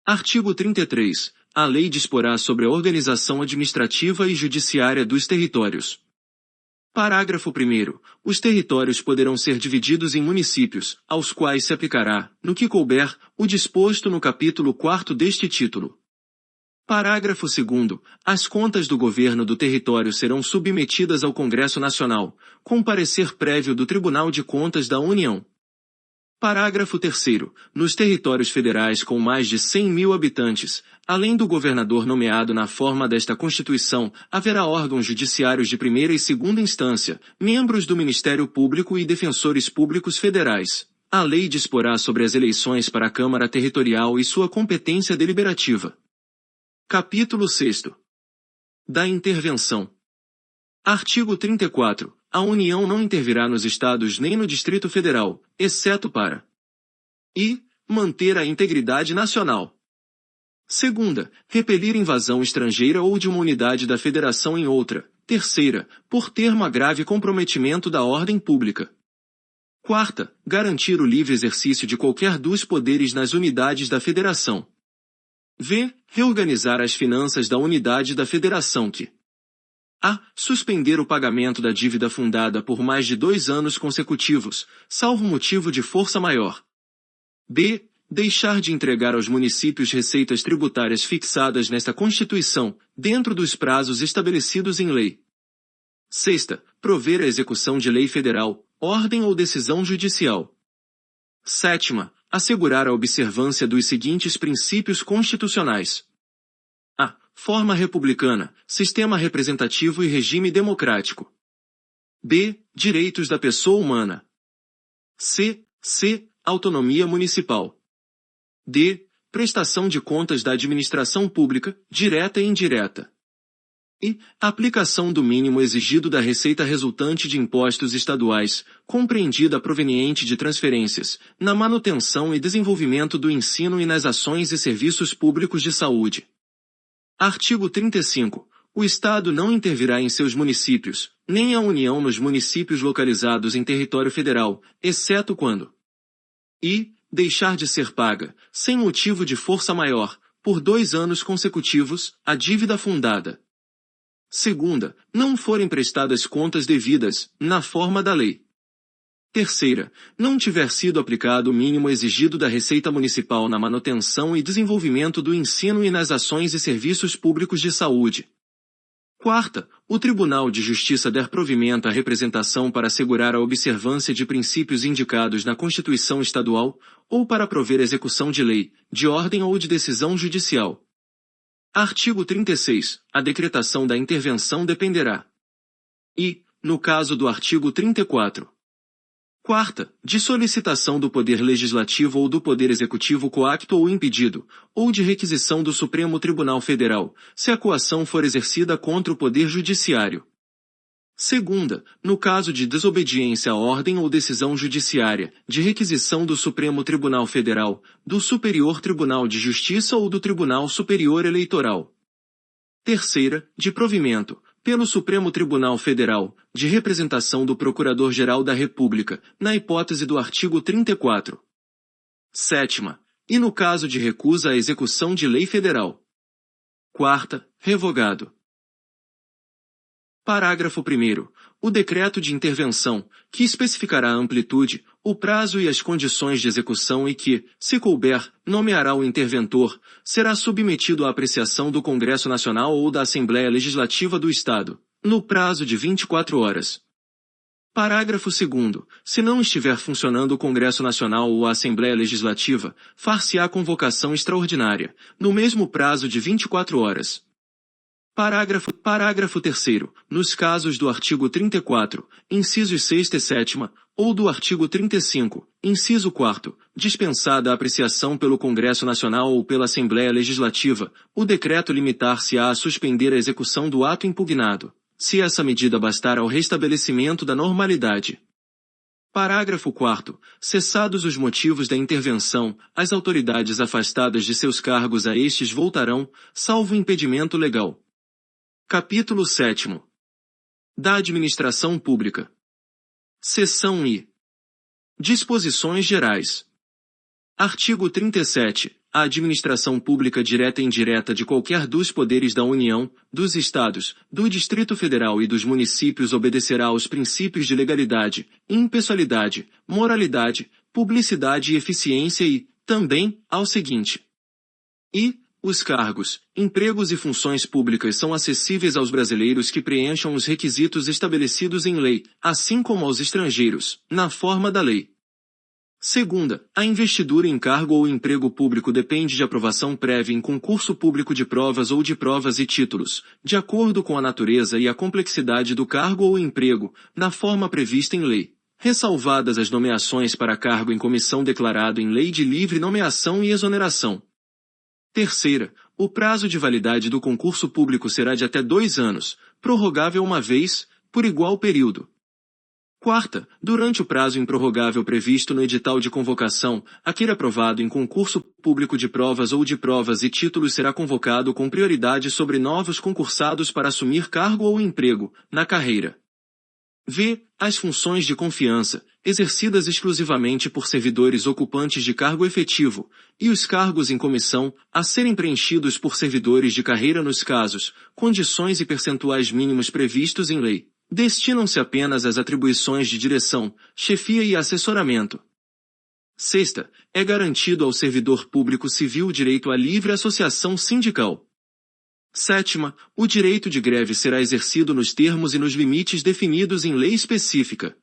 Artigo 33. A lei disporá sobre a organização administrativa e judiciária dos territórios. Parágrafo 1º. Os territórios poderão ser divididos em municípios, aos quais se aplicará, no que couber, o disposto no capítulo 4º deste título. Parágrafo 2º. As contas do governo do território serão submetidas ao Congresso Nacional, com parecer prévio do Tribunal de Contas da União. Parágrafo 3º. Nos territórios federais com mais de 100.000 habitantes, além do governador nomeado na forma desta Constituição, haverá órgãos judiciários de primeira e segunda instância, membros do Ministério Público e defensores públicos federais. A lei disporá sobre as eleições para a Câmara Territorial e sua competência deliberativa. Capítulo 6º. Da intervenção. Artigo 34. A União não intervirá nos Estados nem no Distrito Federal, exceto para e manter a integridade nacional. Segunda, repelir invasão estrangeira ou de uma unidade da Federação em outra. Terceira, por termo a grave comprometimento da ordem pública. Quarta, garantir o livre exercício de qualquer dos poderes nas unidades da Federação. V. Reorganizar as finanças da unidade da Federação que a. Suspender o pagamento da dívida fundada por mais de 2 anos consecutivos, salvo motivo de força maior. B. Deixar de entregar aos municípios receitas tributárias fixadas nesta Constituição, dentro dos prazos estabelecidos em lei. Sexta. Prover a execução de lei federal, ordem ou decisão judicial. Sétima. Assegurar a observância dos seguintes princípios constitucionais. A. Forma republicana, sistema representativo e regime democrático. B. Direitos da pessoa humana. C. Autonomia municipal. D. Prestação de contas da administração pública, direta e indireta. E. Aplicação do mínimo exigido da receita resultante de impostos estaduais, compreendida proveniente de transferências, na manutenção e desenvolvimento do ensino e nas ações e serviços públicos de saúde. Artigo 35. O Estado não intervirá em seus municípios, nem a União nos municípios localizados em território federal, exceto quando e. Deixar de ser paga, sem motivo de força maior, por 2 anos consecutivos, a dívida fundada. Segunda, não forem prestadas contas devidas, na forma da lei. Terceira, não tiver sido aplicado o mínimo exigido da Receita Municipal na manutenção e desenvolvimento do ensino e nas ações e serviços públicos de saúde. Quarta, o Tribunal de Justiça der provimento à representação para assegurar a observância de princípios indicados na Constituição Estadual, ou para prover execução de lei, de ordem ou de decisão judicial. Artigo 36. A decretação da intervenção dependerá. E, no caso do artigo 34. Quarta, de solicitação do Poder Legislativo ou do Poder Executivo coacto ou impedido, ou de requisição do Supremo Tribunal Federal, se a coação for exercida contra o Poder Judiciário. Segunda, no caso de desobediência à ordem ou decisão judiciária, de requisição do Supremo Tribunal Federal, do Superior Tribunal de Justiça ou do Tribunal Superior Eleitoral. Terceira, de provimento, pelo Supremo Tribunal Federal, de representação do Procurador-Geral da República, na hipótese do artigo 34. Sétima, e no caso de recusa à execução de lei federal. Quarta, revogado. Parágrafo 1º. O decreto de intervenção, que especificará a amplitude, o prazo e as condições de execução e que, se couber, nomeará o interventor, será submetido à apreciação do Congresso Nacional ou da Assembleia Legislativa do Estado, no prazo de 24 horas. Parágrafo 2º. Se não estiver funcionando o Congresso Nacional ou a Assembleia Legislativa, far-se-á convocação extraordinária, no mesmo prazo de 24 horas. Parágrafo 3º. Nos casos do artigo 34, incisos 6ª e 7ª, ou do artigo 35, inciso 4º, dispensada a apreciação pelo Congresso Nacional ou pela Assembleia Legislativa, o decreto limitar-se-á a suspender a execução do ato impugnado, se essa medida bastar ao restabelecimento da normalidade. Parágrafo 4º. Cessados os motivos da intervenção, as autoridades afastadas de seus cargos a estes voltarão, salvo impedimento legal. Capítulo 7º. Da Administração Pública. Seção I. Disposições Gerais. Artigo 37. A administração pública direta e indireta de qualquer dos poderes da União, dos Estados, do Distrito Federal e dos municípios obedecerá aos princípios de legalidade, impessoalidade, moralidade, publicidade e eficiência e, também, ao seguinte. Os cargos, empregos e funções públicas são acessíveis aos brasileiros que preencham os requisitos estabelecidos em lei, assim como aos estrangeiros, na forma da lei. Segunda, a investidura em cargo ou emprego público depende de aprovação prévia em concurso público de provas ou de provas e títulos, de acordo com a natureza e a complexidade do cargo ou emprego, na forma prevista em lei, ressalvadas as nomeações para cargo em comissão declarado em lei de livre nomeação e exoneração. Terceira, o prazo de validade do concurso público será de até 2 anos, prorrogável uma vez, por igual período. Quarta, durante o prazo improrrogável previsto no edital de convocação, aquele aprovado em concurso público de provas ou de provas e títulos será convocado com prioridade sobre novos concursados para assumir cargo ou emprego, na carreira. As funções de confiança, exercidas exclusivamente por servidores ocupantes de cargo efetivo, e os cargos em comissão, a serem preenchidos por servidores de carreira nos casos, condições e percentuais mínimos previstos em lei, destinam-se apenas às atribuições de direção, chefia e assessoramento. Sexta, é garantido ao servidor público civil o direito à livre associação sindical. Sétima, o direito de greve será exercido nos termos e nos limites definidos em lei específica.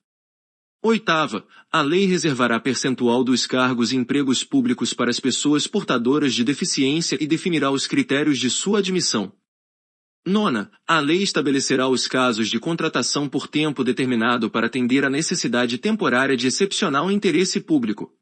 Oitava, a lei reservará percentual dos cargos e empregos públicos para as pessoas portadoras de deficiência e definirá os critérios de sua admissão. Nona, a lei estabelecerá os casos de contratação por tempo determinado para atender à necessidade temporária de excepcional interesse público.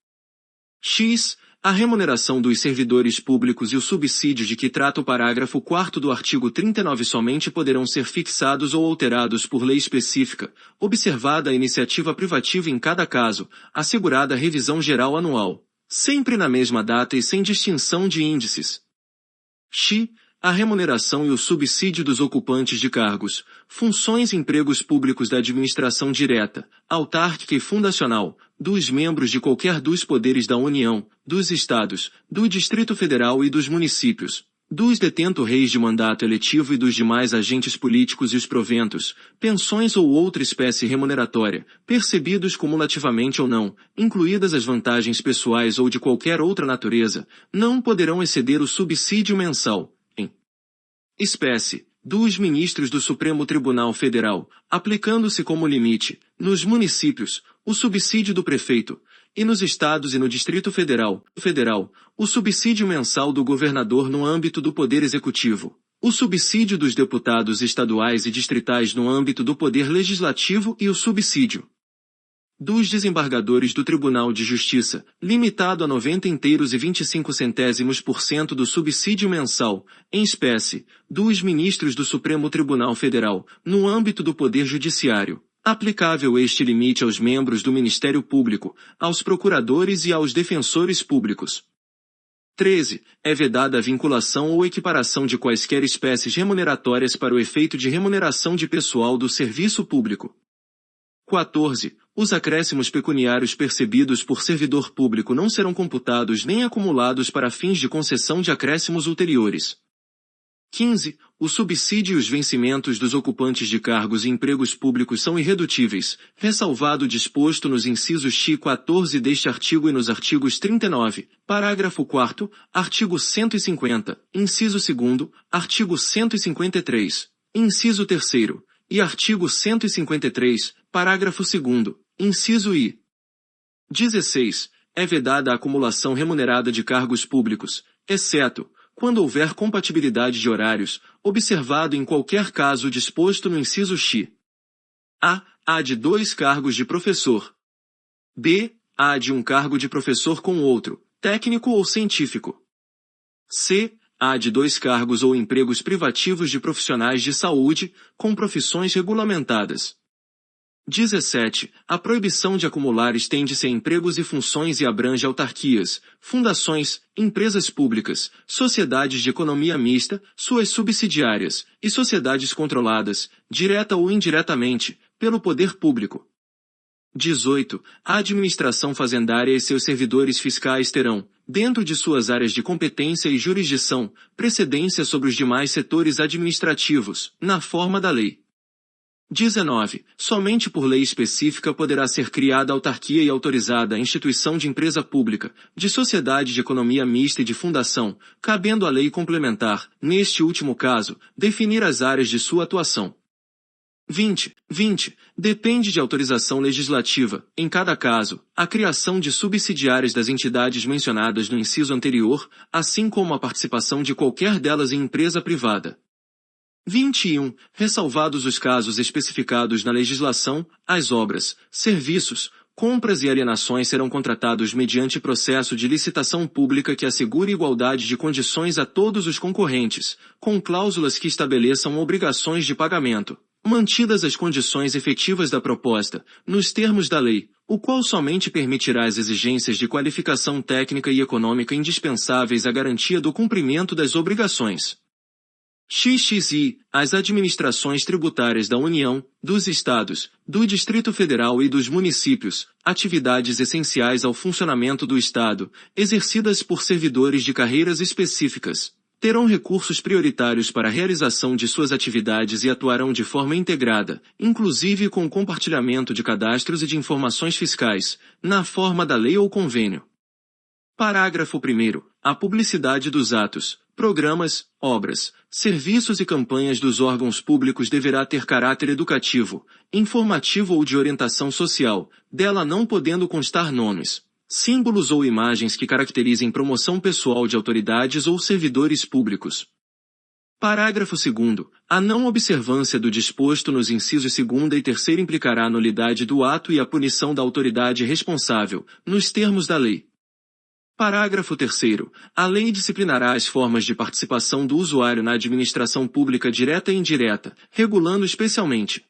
A remuneração dos servidores públicos e o subsídio de que trata o parágrafo 4º do artigo 39 somente poderão ser fixados ou alterados por lei específica, observada a iniciativa privativa em cada caso, assegurada a revisão geral anual, sempre na mesma data e sem distinção de índices. A remuneração e o subsídio dos ocupantes de cargos, funções e empregos públicos da administração direta, autárquica e fundacional, dos membros de qualquer dos poderes da União, dos Estados, do Distrito Federal e dos municípios, dos detentores de mandato eletivo e dos demais agentes políticos e os proventos, pensões ou outra espécie remuneratória, percebidos cumulativamente ou não, incluídas as vantagens pessoais ou de qualquer outra natureza, não poderão exceder o subsídio mensal, espécie, dos ministros do Supremo Tribunal Federal, aplicando-se como limite, nos municípios, o subsídio do prefeito, e nos estados e no Distrito Federal, o subsídio mensal do governador no âmbito do Poder Executivo, o subsídio dos deputados estaduais e distritais no âmbito do Poder Legislativo e o subsídio dos desembargadores do Tribunal de Justiça, limitado a 90,25% do subsídio mensal, em espécie, dos ministros do Supremo Tribunal Federal, no âmbito do Poder Judiciário, aplicável este limite aos membros do Ministério Público, aos procuradores e aos defensores públicos. 13. É vedada a vinculação ou equiparação de quaisquer espécies remuneratórias para o efeito de remuneração de pessoal do serviço público. 14. Os acréscimos pecuniários percebidos por servidor público não serão computados nem acumulados para fins de concessão de acréscimos ulteriores. 15. O subsídio e os vencimentos dos ocupantes de cargos e empregos públicos são irredutíveis, ressalvado o disposto nos incisos X e 14 deste artigo e nos artigos 39, parágrafo 4º, artigo 150, inciso 2º, artigo 153, inciso 3º, e artigo 153, parágrafo 2º, inciso I. 16. É vedada a acumulação remunerada de cargos públicos, exceto, quando houver compatibilidade de horários, observado em qualquer caso o disposto no inciso X. A de 2 cargos de professor. B. A de um cargo de professor com outro, técnico ou científico. C. A de 2 cargos ou empregos privativos de profissionais de saúde, com profissões regulamentadas. 17. A proibição de acumular estende-se a empregos e funções e abrange autarquias, fundações, empresas públicas, sociedades de economia mista, suas subsidiárias, e sociedades controladas, direta ou indiretamente, pelo poder público. 18. A administração fazendária e seus servidores fiscais terão, dentro de suas áreas de competência e jurisdição, precedência sobre os demais setores administrativos, na forma da lei. 19. Somente por lei específica poderá ser criada autarquia e autorizada a instituição de empresa pública, de sociedade de economia mista e de fundação, cabendo à lei complementar, neste último caso, definir as áreas de sua atuação. 20. Depende de autorização legislativa, em cada caso, a criação de subsidiárias das entidades mencionadas no inciso anterior, assim como a participação de qualquer delas em empresa privada. 21. Ressalvados os casos especificados na legislação, as obras, serviços, compras e alienações serão contratados mediante processo de licitação pública que assegure igualdade de condições a todos os concorrentes, com cláusulas que estabeleçam obrigações de pagamento, mantidas as condições efetivas da proposta, nos termos da lei, o qual somente permitirá as exigências de qualificação técnica e econômica indispensáveis à garantia do cumprimento das obrigações. XXI, as administrações tributárias da União, dos Estados, do Distrito Federal e dos municípios, atividades essenciais ao funcionamento do Estado, exercidas por servidores de carreiras específicas, terão recursos prioritários para a realização de suas atividades e atuarão de forma integrada, inclusive com compartilhamento de cadastros e de informações fiscais, na forma da lei ou convênio. Parágrafo 1º. A publicidade dos atos, programas, obras, serviços e campanhas dos órgãos públicos deverá ter caráter educativo, informativo ou de orientação social, dela não podendo constar nomes, símbolos ou imagens que caracterizem promoção pessoal de autoridades ou servidores públicos. Parágrafo 2º. A não observância do disposto nos incisos 2º e 3º implicará a nulidade do ato e a punição da autoridade responsável, nos termos da lei. Parágrafo 3º. A lei disciplinará as formas de participação do usuário na administração pública direta e indireta, regulando especialmente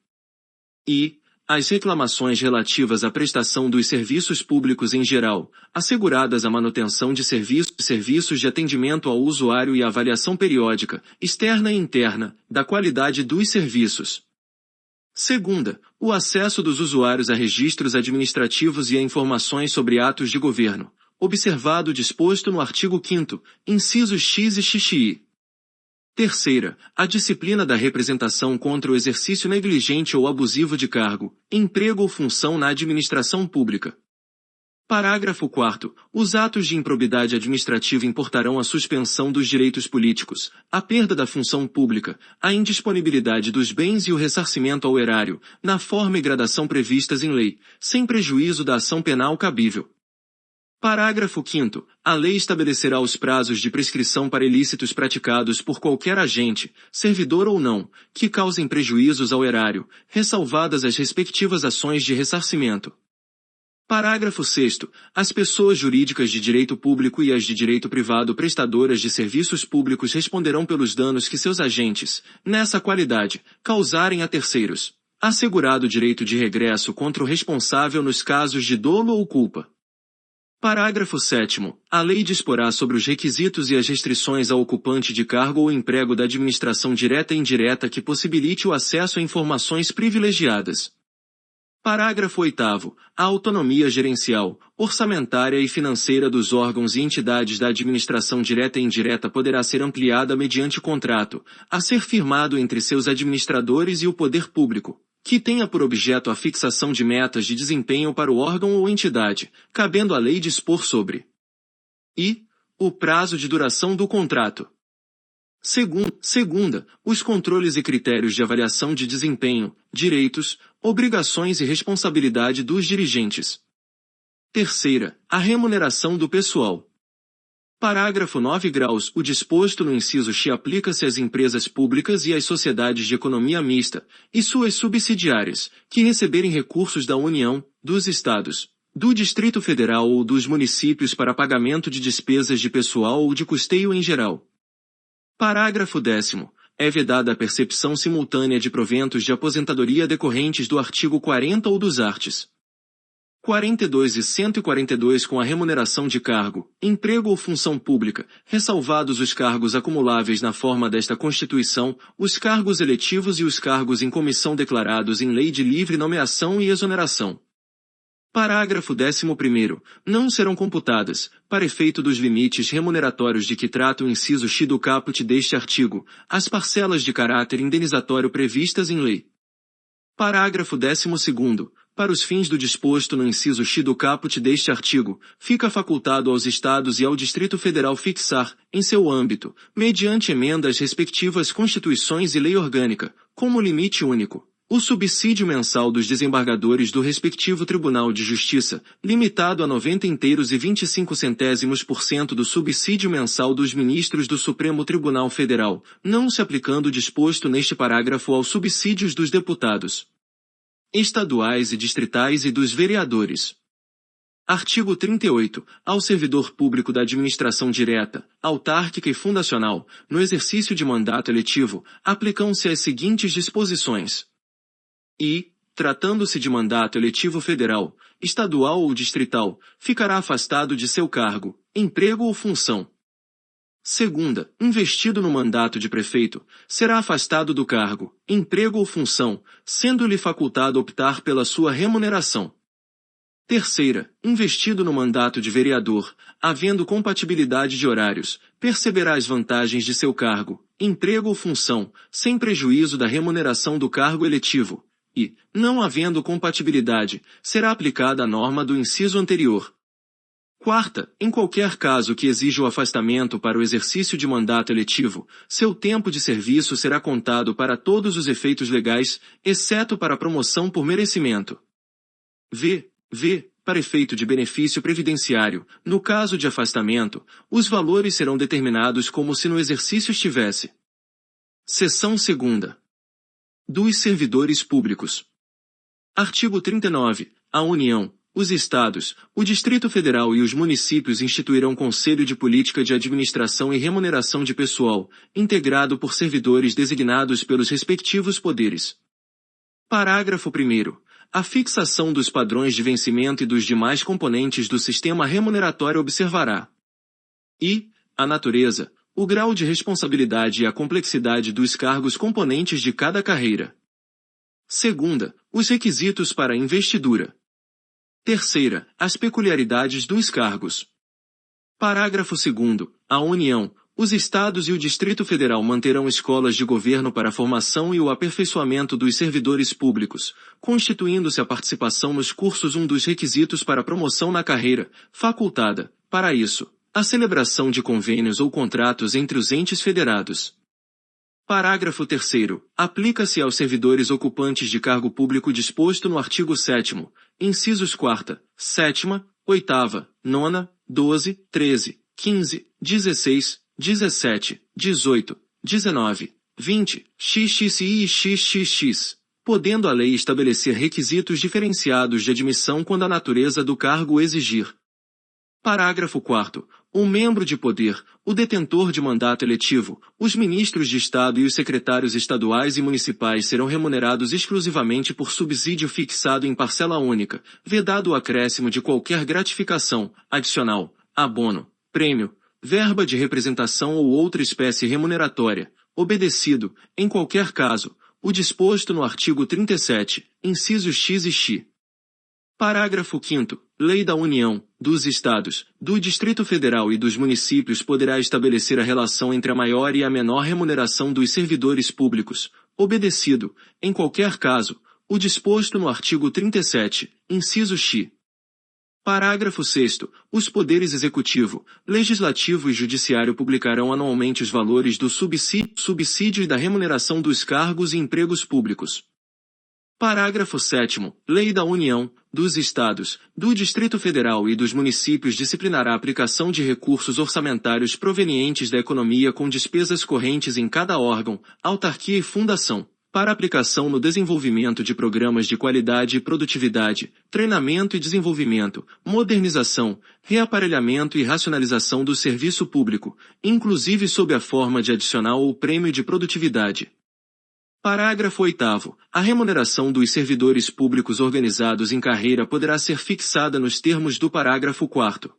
as reclamações relativas à prestação dos serviços públicos em geral, asseguradas a manutenção de serviços de atendimento ao usuário e a avaliação periódica, externa e interna, da qualidade dos serviços. Segunda, o acesso dos usuários a registros administrativos e a informações sobre atos de governo, observado o disposto no artigo 5º, incisos X e XXI. Terceira, a disciplina da representação contra o exercício negligente ou abusivo de cargo, emprego ou função na administração pública. Parágrafo 4º. Os atos de improbidade administrativa importarão a suspensão dos direitos políticos, a perda da função pública, a indisponibilidade dos bens e o ressarcimento ao erário, na forma e gradação previstas em lei, sem prejuízo da ação penal cabível. Parágrafo 5º. A lei estabelecerá os prazos de prescrição para ilícitos praticados por qualquer agente, servidor ou não, que causem prejuízos ao erário, ressalvadas as respectivas ações de ressarcimento. Parágrafo 6º. As pessoas jurídicas de direito público e as de direito privado prestadoras de serviços públicos responderão pelos danos que seus agentes, nessa qualidade, causarem a terceiros, assegurado o direito de regresso contra o responsável nos casos de dolo ou culpa. Parágrafo 7º. A lei disporá sobre os requisitos e as restrições ao ocupante de cargo ou emprego da administração direta e indireta que possibilite o acesso a informações privilegiadas. Parágrafo 8º. A autonomia gerencial, orçamentária e financeira dos órgãos e entidades da administração direta e indireta poderá ser ampliada mediante contrato, a ser firmado entre seus administradores e o poder público, que tenha por objeto a fixação de metas de desempenho para o órgão ou entidade, cabendo à lei dispor sobre o prazo de duração do contrato. Segunda, os controles e critérios de avaliação de desempenho, direitos, obrigações e responsabilidade dos dirigentes. Terceira, a remuneração do pessoal. Parágrafo 9 graus. O disposto no inciso X aplica-se às empresas públicas e às sociedades de economia mista, e suas subsidiárias, que receberem recursos da União, dos Estados, do Distrito Federal ou dos municípios para pagamento de despesas de pessoal ou de custeio em geral. Parágrafo 10º. É vedada a percepção simultânea de proventos de aposentadoria decorrentes do artigo 40 ou dos arts. 42 e 142 com a remuneração de cargo, emprego ou função pública, ressalvados os cargos acumuláveis na forma desta Constituição, os cargos eletivos e os cargos em comissão declarados em lei de livre nomeação e exoneração. Parágrafo 11º. Não serão computadas, para efeito dos limites remuneratórios de que trata o inciso X do caput deste artigo, as parcelas de caráter indenizatório previstas em lei. Parágrafo 12º. Para os fins do disposto no inciso X do caput deste artigo, fica facultado aos Estados e ao Distrito Federal fixar, em seu âmbito, mediante emenda às respectivas Constituições e lei orgânica, como limite único, o subsídio mensal dos desembargadores do respectivo Tribunal de Justiça, limitado a 90,25% do subsídio mensal dos ministros do Supremo Tribunal Federal, não se aplicando o disposto neste parágrafo aos subsídios dos deputados estaduais e distritais e dos vereadores. Artigo 38. Ao servidor público da administração direta, autárquica e fundacional, no exercício de mandato eletivo, aplicam-se as seguintes disposições. E, tratando-se de mandato eletivo federal, estadual ou distrital, ficará afastado de seu cargo, emprego ou função. Segunda, investido no mandato de prefeito, será afastado do cargo, emprego ou função, sendo-lhe facultado optar pela sua remuneração. Terceira, investido no mandato de vereador, havendo compatibilidade de horários, perceberá as vantagens de seu cargo, emprego ou função, sem prejuízo da remuneração do cargo eletivo, e, não havendo compatibilidade, será aplicada a norma do inciso anterior. Quarta, em qualquer caso que exija o afastamento para o exercício de mandato eletivo, seu tempo de serviço será contado para todos os efeitos legais, exceto para a promoção por merecimento. Para efeito de benefício previdenciário, no caso de afastamento, os valores serão determinados como se no exercício estivesse. Seção 2ª. Dos servidores públicos. Artigo 39. A União, os Estados, o Distrito Federal e os municípios instituirão Conselho de Política de Administração e Remuneração de Pessoal, integrado por servidores designados pelos respectivos poderes. Parágrafo 1º. A fixação dos padrões de vencimento e dos demais componentes do sistema remuneratório observará. E, a natureza, o grau de responsabilidade e a complexidade dos cargos componentes de cada carreira. Segunda, os requisitos para a investidura. Terceira, as peculiaridades dos cargos. Parágrafo 2º. A União, os Estados e o Distrito Federal manterão escolas de governo para a formação e o aperfeiçoamento dos servidores públicos, constituindo-se a participação nos cursos um dos requisitos para a promoção na carreira, facultada, para isso, a celebração de convênios ou contratos entre os entes federados. Parágrafo 3º. Aplica-se aos servidores ocupantes de cargo público disposto no artigo 7º, incisos 4ª, 7ª, 8ª, 9ª, 12, 13, 15, 16, 17, 18, 19, 20, xx e xxx, podendo a lei estabelecer requisitos diferenciados de admissão quando a natureza do cargo exigir. Parágrafo 4º. Um membro de poder, o detentor de mandato eletivo, os ministros de Estado e os secretários estaduais e municipais serão remunerados exclusivamente por subsídio fixado em parcela única, vedado o acréscimo de qualquer gratificação, adicional, abono, prêmio, verba de representação ou outra espécie remuneratória, obedecido, em qualquer caso, o disposto no artigo 37, incisos x e x. Parágrafo 5º. Lei da União, dos Estados, do Distrito Federal e dos municípios poderá estabelecer a relação entre a maior e a menor remuneração dos servidores públicos, obedecido, em qualquer caso, o disposto no artigo 37, inciso x. Parágrafo 6º. Os poderes executivo, legislativo e judiciário publicarão anualmente os valores do subsídio e da remuneração dos cargos e empregos públicos. Parágrafo 7º. Lei da União, dos Estados, do Distrito Federal e dos municípios disciplinará a aplicação de recursos orçamentários provenientes da economia com despesas correntes em cada órgão, autarquia e fundação, para aplicação no desenvolvimento de programas de qualidade e produtividade, treinamento e desenvolvimento, modernização, reaparelhamento e racionalização do serviço público, inclusive sob a forma de adicional ou prêmio de produtividade. Parágrafo 8º. A remuneração dos servidores públicos organizados em carreira poderá ser fixada nos termos do parágrafo 4º.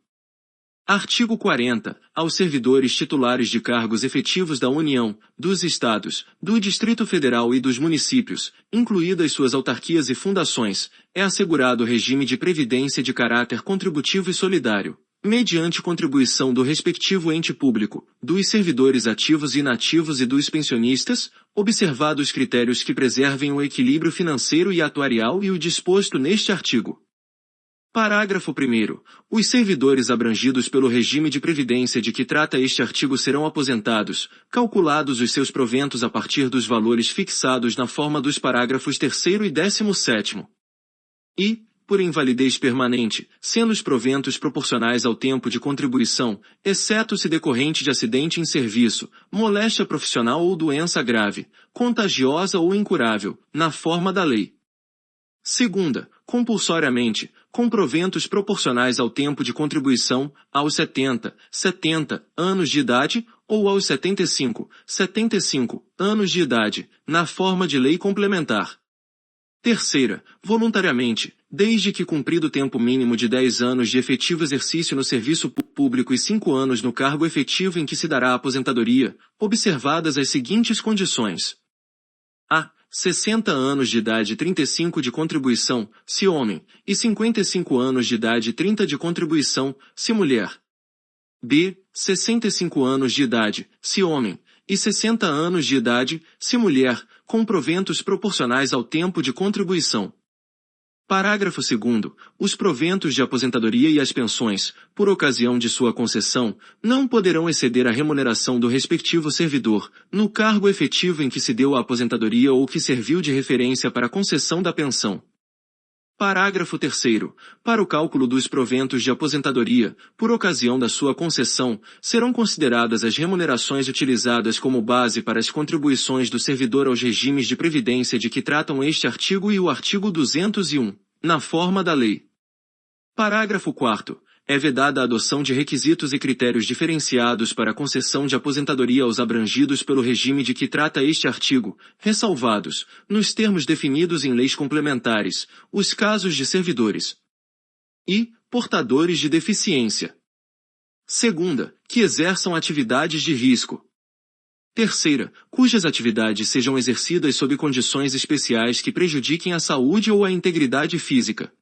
Artigo 40. Aos servidores titulares de cargos efetivos da União, dos Estados, do Distrito Federal e dos municípios, incluídas suas autarquias e fundações, é assegurado regime de previdência de caráter contributivo e solidário, mediante contribuição do respectivo ente público, dos servidores ativos e inativos e dos pensionistas, observados critérios que preservem o equilíbrio financeiro e atuarial e o disposto neste artigo. Parágrafo 1º. Os servidores abrangidos pelo regime de previdência de que trata este artigo serão aposentados, calculados os seus proventos a partir dos valores fixados na forma dos parágrafos 3º e 17º. E, por invalidez permanente, sendo os proventos proporcionais ao tempo de contribuição, exceto se decorrente de acidente em serviço, moléstia profissional ou doença grave, contagiosa ou incurável, na forma da lei. Segunda, compulsoriamente, com proventos proporcionais ao tempo de contribuição, aos 70 anos de idade, ou aos 75 anos de idade, na forma de lei complementar. Terceira, voluntariamente, desde que cumprido o tempo mínimo de 10 anos de efetivo exercício no serviço público e 5 anos no cargo efetivo em que se dará a aposentadoria, observadas as seguintes condições. A. 60 anos de idade e 35 de contribuição, se homem, e 55 anos de idade e 30 de contribuição, se mulher. B. 65 anos de idade, se homem, e 60 anos de idade, se mulher, com proventos proporcionais ao tempo de contribuição. Parágrafo 2º. Os proventos de aposentadoria e as pensões, por ocasião de sua concessão, não poderão exceder a remuneração do respectivo servidor, no cargo efetivo em que se deu a aposentadoria ou que serviu de referência para a concessão da pensão. Parágrafo 3º. Para o cálculo dos proventos de aposentadoria, por ocasião da sua concessão, serão consideradas as remunerações utilizadas como base para as contribuições do servidor aos regimes de previdência de que tratam este artigo e o artigo 201, na forma da lei. Parágrafo 4º. É vedada a adoção de requisitos e critérios diferenciados para a concessão de aposentadoria aos abrangidos pelo regime de que trata este artigo, ressalvados, nos termos definidos em leis complementares, os casos de servidores e portadores de deficiência. Segunda, que exerçam atividades de risco. Terceira, cujas atividades sejam exercidas sob condições especiais que prejudiquem a saúde ou a integridade física.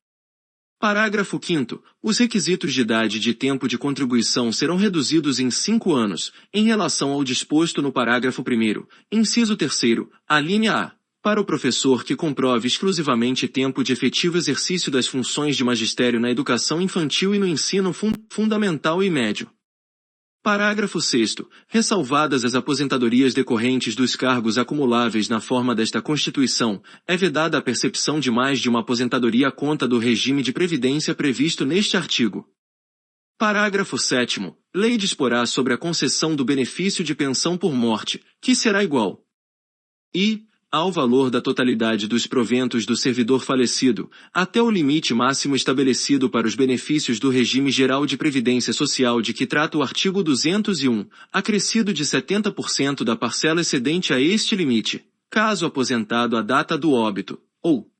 Parágrafo 5º. Os requisitos de idade e de tempo de contribuição serão reduzidos em 5 anos, em relação ao disposto no parágrafo 1º, inciso 3º, alínea A, para o professor que comprove exclusivamente tempo de efetivo exercício das funções de magistério na educação infantil e no ensino fundamental e médio. Parágrafo 6º. Ressalvadas as aposentadorias decorrentes dos cargos acumuláveis na forma desta Constituição, é vedada a percepção de mais de uma aposentadoria à conta do regime de previdência previsto neste artigo. Parágrafo 7º. Lei disporá sobre a concessão do benefício de pensão por morte, que será igual I. ao valor da totalidade dos proventos do servidor falecido, até o limite máximo estabelecido para os benefícios do regime geral de previdência social de que trata o artigo 201, acrescido de 70% da parcela excedente a este limite, caso aposentado à data do óbito, ou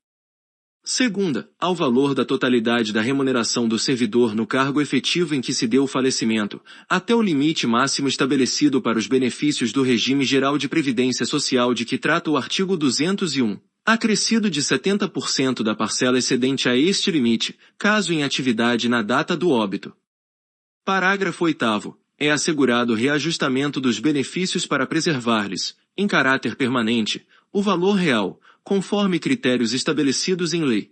segunda, ao valor da totalidade da remuneração do servidor no cargo efetivo em que se deu o falecimento, até o limite máximo estabelecido para os benefícios do regime geral de previdência social de que trata o artigo 201, acrescido de 70% da parcela excedente a este limite, caso em atividade na data do óbito. Parágrafo 8º. É assegurado o reajustamento dos benefícios para preservar-lhes, em caráter permanente, o valor real, conforme critérios estabelecidos em lei.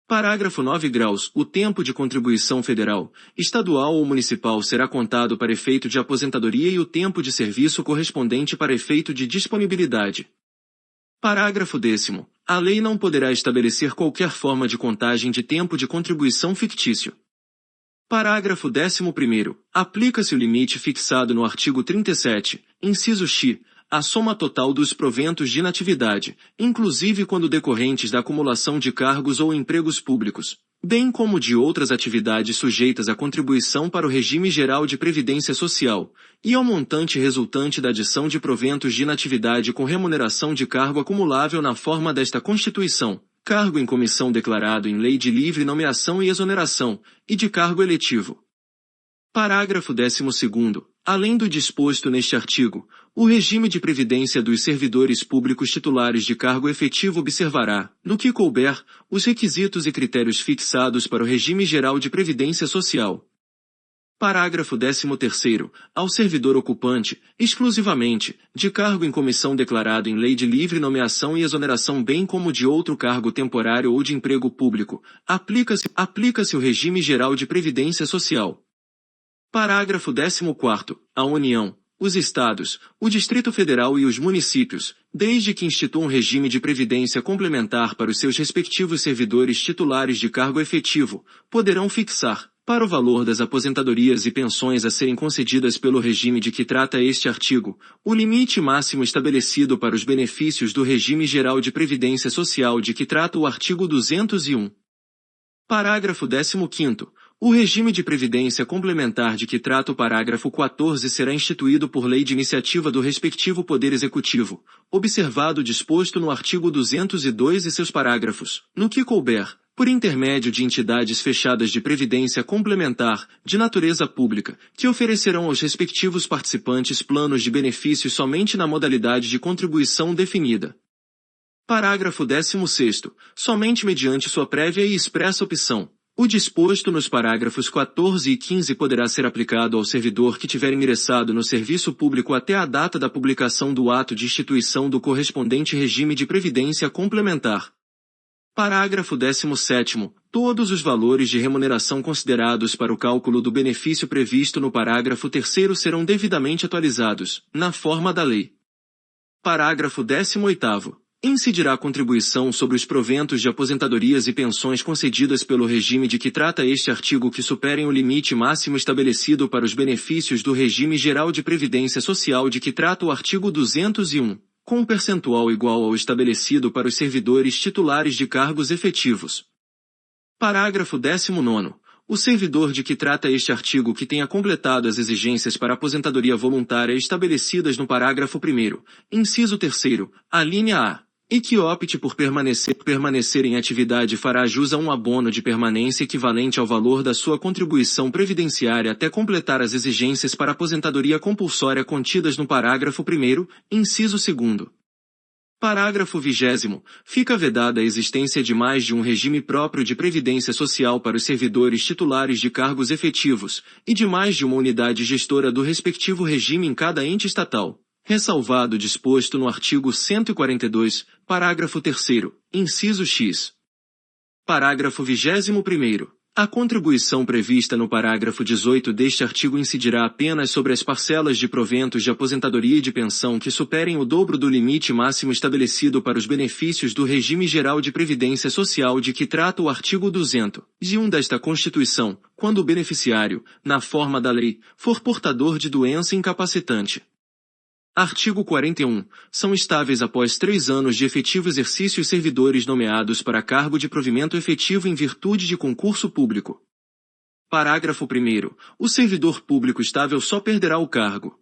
Parágrafo 9 graus. O tempo de contribuição federal, estadual ou municipal será contado para efeito de aposentadoria e o tempo de serviço correspondente para efeito de disponibilidade. Parágrafo 10º. A lei não poderá estabelecer qualquer forma de contagem de tempo de contribuição fictício. Parágrafo 11º. Aplica-se o limite fixado no artigo 37, inciso x, a soma total dos proventos de inatividade, inclusive quando decorrentes da acumulação de cargos ou empregos públicos, bem como de outras atividades sujeitas à contribuição para o regime geral de previdência social, e ao montante resultante da adição de proventos de inatividade com remuneração de cargo acumulável na forma desta Constituição, cargo em comissão declarado em lei de livre nomeação e exoneração, e de cargo eletivo. Parágrafo 12º. Além do disposto neste artigo, o regime de previdência dos servidores públicos titulares de cargo efetivo observará, no que couber, os requisitos e critérios fixados para o regime geral de previdência social. Parágrafo 13º. Ao servidor ocupante, exclusivamente, de cargo em comissão declarado em lei de livre nomeação e exoneração bem como de outro cargo temporário ou de emprego público, aplica-se o regime geral de previdência social. Parágrafo 14º. A União, os Estados, o Distrito Federal e os municípios, desde que instituam regime de previdência complementar para os seus respectivos servidores titulares de cargo efetivo, poderão fixar, para o valor das aposentadorias e pensões a serem concedidas pelo regime de que trata este artigo, o limite máximo estabelecido para os benefícios do regime geral de previdência social de que trata o artigo 201. Parágrafo 15º. O regime de previdência complementar de que trata o parágrafo 14 será instituído por lei de iniciativa do respectivo Poder Executivo, observado o disposto no artigo 202 e seus parágrafos, no que couber, por intermédio de entidades fechadas de previdência complementar, de natureza pública, que oferecerão aos respectivos participantes planos de benefícios somente na modalidade de contribuição definida. Parágrafo 16º. Somente mediante sua prévia e expressa opção, o disposto nos parágrafos 14 e 15 poderá ser aplicado ao servidor que tiver ingressado no serviço público até a data da publicação do ato de instituição do correspondente regime de previdência complementar. Parágrafo 17º. Todos os valores de remuneração considerados para o cálculo do benefício previsto no parágrafo 3º serão devidamente atualizados, na forma da lei. Parágrafo 18º. Incidirá a contribuição sobre os proventos de aposentadorias e pensões concedidas pelo regime de que trata este artigo que superem o limite máximo estabelecido para os benefícios do regime geral de previdência social de que trata o artigo 201, com um percentual igual ao estabelecido para os servidores titulares de cargos efetivos. Parágrafo 19º. O servidor de que trata este artigo que tenha completado as exigências para aposentadoria voluntária estabelecidas no parágrafo 1º, inciso 3º, a linha A, e que opte por permanecer em atividade fará jus a um abono de permanência equivalente ao valor da sua contribuição previdenciária até completar as exigências para aposentadoria compulsória contidas no parágrafo 1º, inciso 2º. Parágrafo 20º. Fica vedada a existência de mais de um regime próprio de previdência social para os servidores titulares de cargos efetivos, e de mais de uma unidade gestora do respectivo regime em cada ente estatal, ressalvado o disposto no artigo 142, parágrafo 3º, inciso x. Parágrafo 21º. A contribuição prevista no parágrafo 18 deste artigo incidirá apenas sobre as parcelas de proventos de aposentadoria e de pensão que superem o dobro do limite máximo estabelecido para os benefícios do regime geral de previdência social de que trata o artigo 201 desta Constituição, quando o beneficiário, na forma da lei, for portador de doença incapacitante. Artigo 41. São estáveis após 3 anos de efetivo exercício os servidores nomeados para cargo de provimento efetivo em virtude de concurso público. Parágrafo 1º. O servidor público estável só perderá o cargo.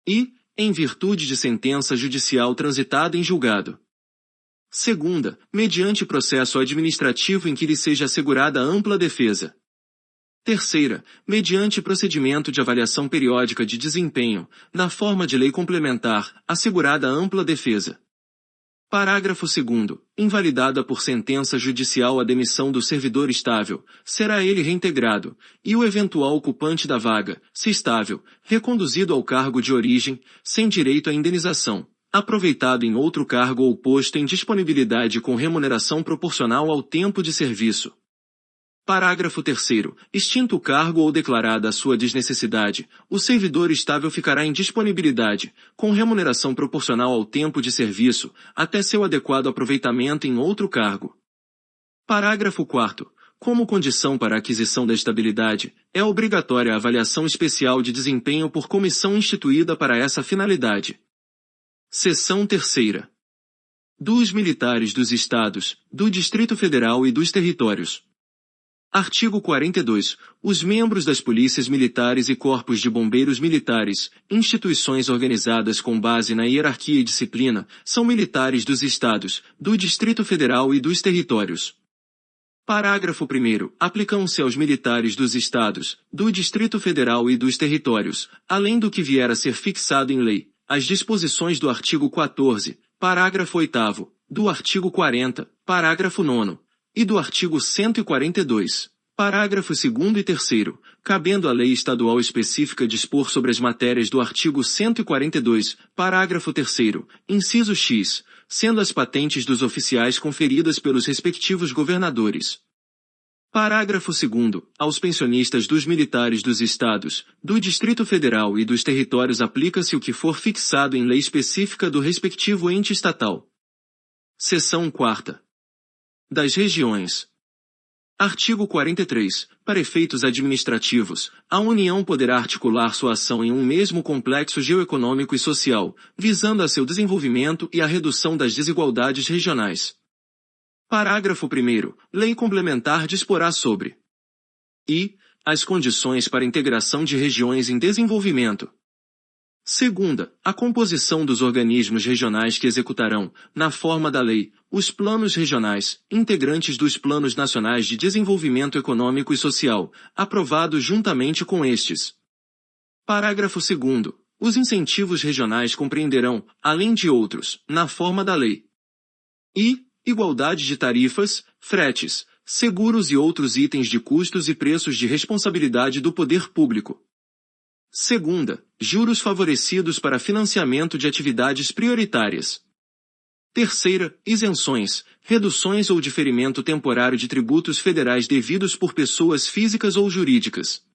E, em virtude de sentença judicial transitada em julgado. Segunda, mediante processo administrativo em que lhe seja assegurada ampla defesa. Terceira, mediante procedimento de avaliação periódica de desempenho, na forma de lei complementar, assegurada ampla defesa. Parágrafo 2º. Invalidada por sentença judicial a demissão do servidor estável, será ele reintegrado, e o eventual ocupante da vaga, se estável, reconduzido ao cargo de origem, sem direito à indenização, aproveitado em outro cargo ou posto em disponibilidade com remuneração proporcional ao tempo de serviço. Parágrafo 3º. Extinto o cargo ou declarada a sua desnecessidade, o servidor estável ficará em disponibilidade, com remuneração proporcional ao tempo de serviço, até seu adequado aproveitamento em outro cargo. Parágrafo 4º. Como condição para a aquisição da estabilidade, é obrigatória a avaliação especial de desempenho por comissão instituída para essa finalidade. Seção 3ª. Dos militares dos Estados, do Distrito Federal e dos territórios. Artigo 42. Os membros das polícias militares e corpos de bombeiros militares, instituições organizadas com base na hierarquia e disciplina, são militares dos Estados, do Distrito Federal e dos territórios. Parágrafo 1º. Aplicam-se aos militares dos Estados, do Distrito Federal e dos territórios, além do que vier a ser fixado em lei, as disposições do artigo 14, parágrafo 8º, do artigo 40, parágrafo 9º, e do artigo 142, parágrafo 2º e 3º, cabendo à lei estadual específica dispor sobre as matérias do artigo 142, parágrafo 3º, inciso X, sendo as patentes dos oficiais conferidas pelos respectivos governadores. Parágrafo 2º. Aos pensionistas dos militares dos Estados, do Distrito Federal e dos territórios aplica-se o que for fixado em lei específica do respectivo ente estatal. Seção 4ª. Das regiões. Artigo 43. Para efeitos administrativos, a União poderá articular sua ação em um mesmo complexo geoeconômico e social, visando a seu desenvolvimento e a redução das desigualdades regionais. Parágrafo 1º. Lei complementar disporá sobre i. As condições para integração de regiões em desenvolvimento. Segunda, a composição dos organismos regionais que executarão, na forma da lei, os planos regionais, integrantes dos planos nacionais de desenvolvimento econômico e social, aprovados juntamente com estes. Parágrafo 2º. Os incentivos regionais compreenderão, além de outros, na forma da lei, i. Igualdade de tarifas, fretes, seguros e outros itens de custos e preços de responsabilidade do poder público. Segunda, juros favorecidos para financiamento de atividades prioritárias. Terceira, isenções, reduções ou diferimento temporário de tributos federais devidos por pessoas físicas ou jurídicas.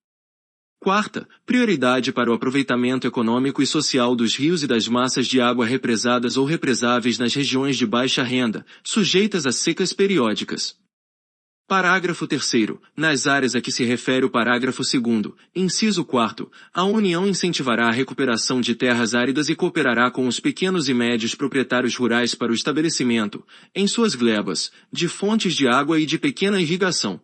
Quarta, prioridade para o aproveitamento econômico e social dos rios e das massas de água represadas ou represáveis nas regiões de baixa renda, sujeitas a secas periódicas. Parágrafo 3º. Nas áreas a que se refere o parágrafo 2º, inciso 4º, a União incentivará a recuperação de terras áridas e cooperará com os pequenos e médios proprietários rurais para o estabelecimento, em suas glebas, de fontes de água e de pequena irrigação.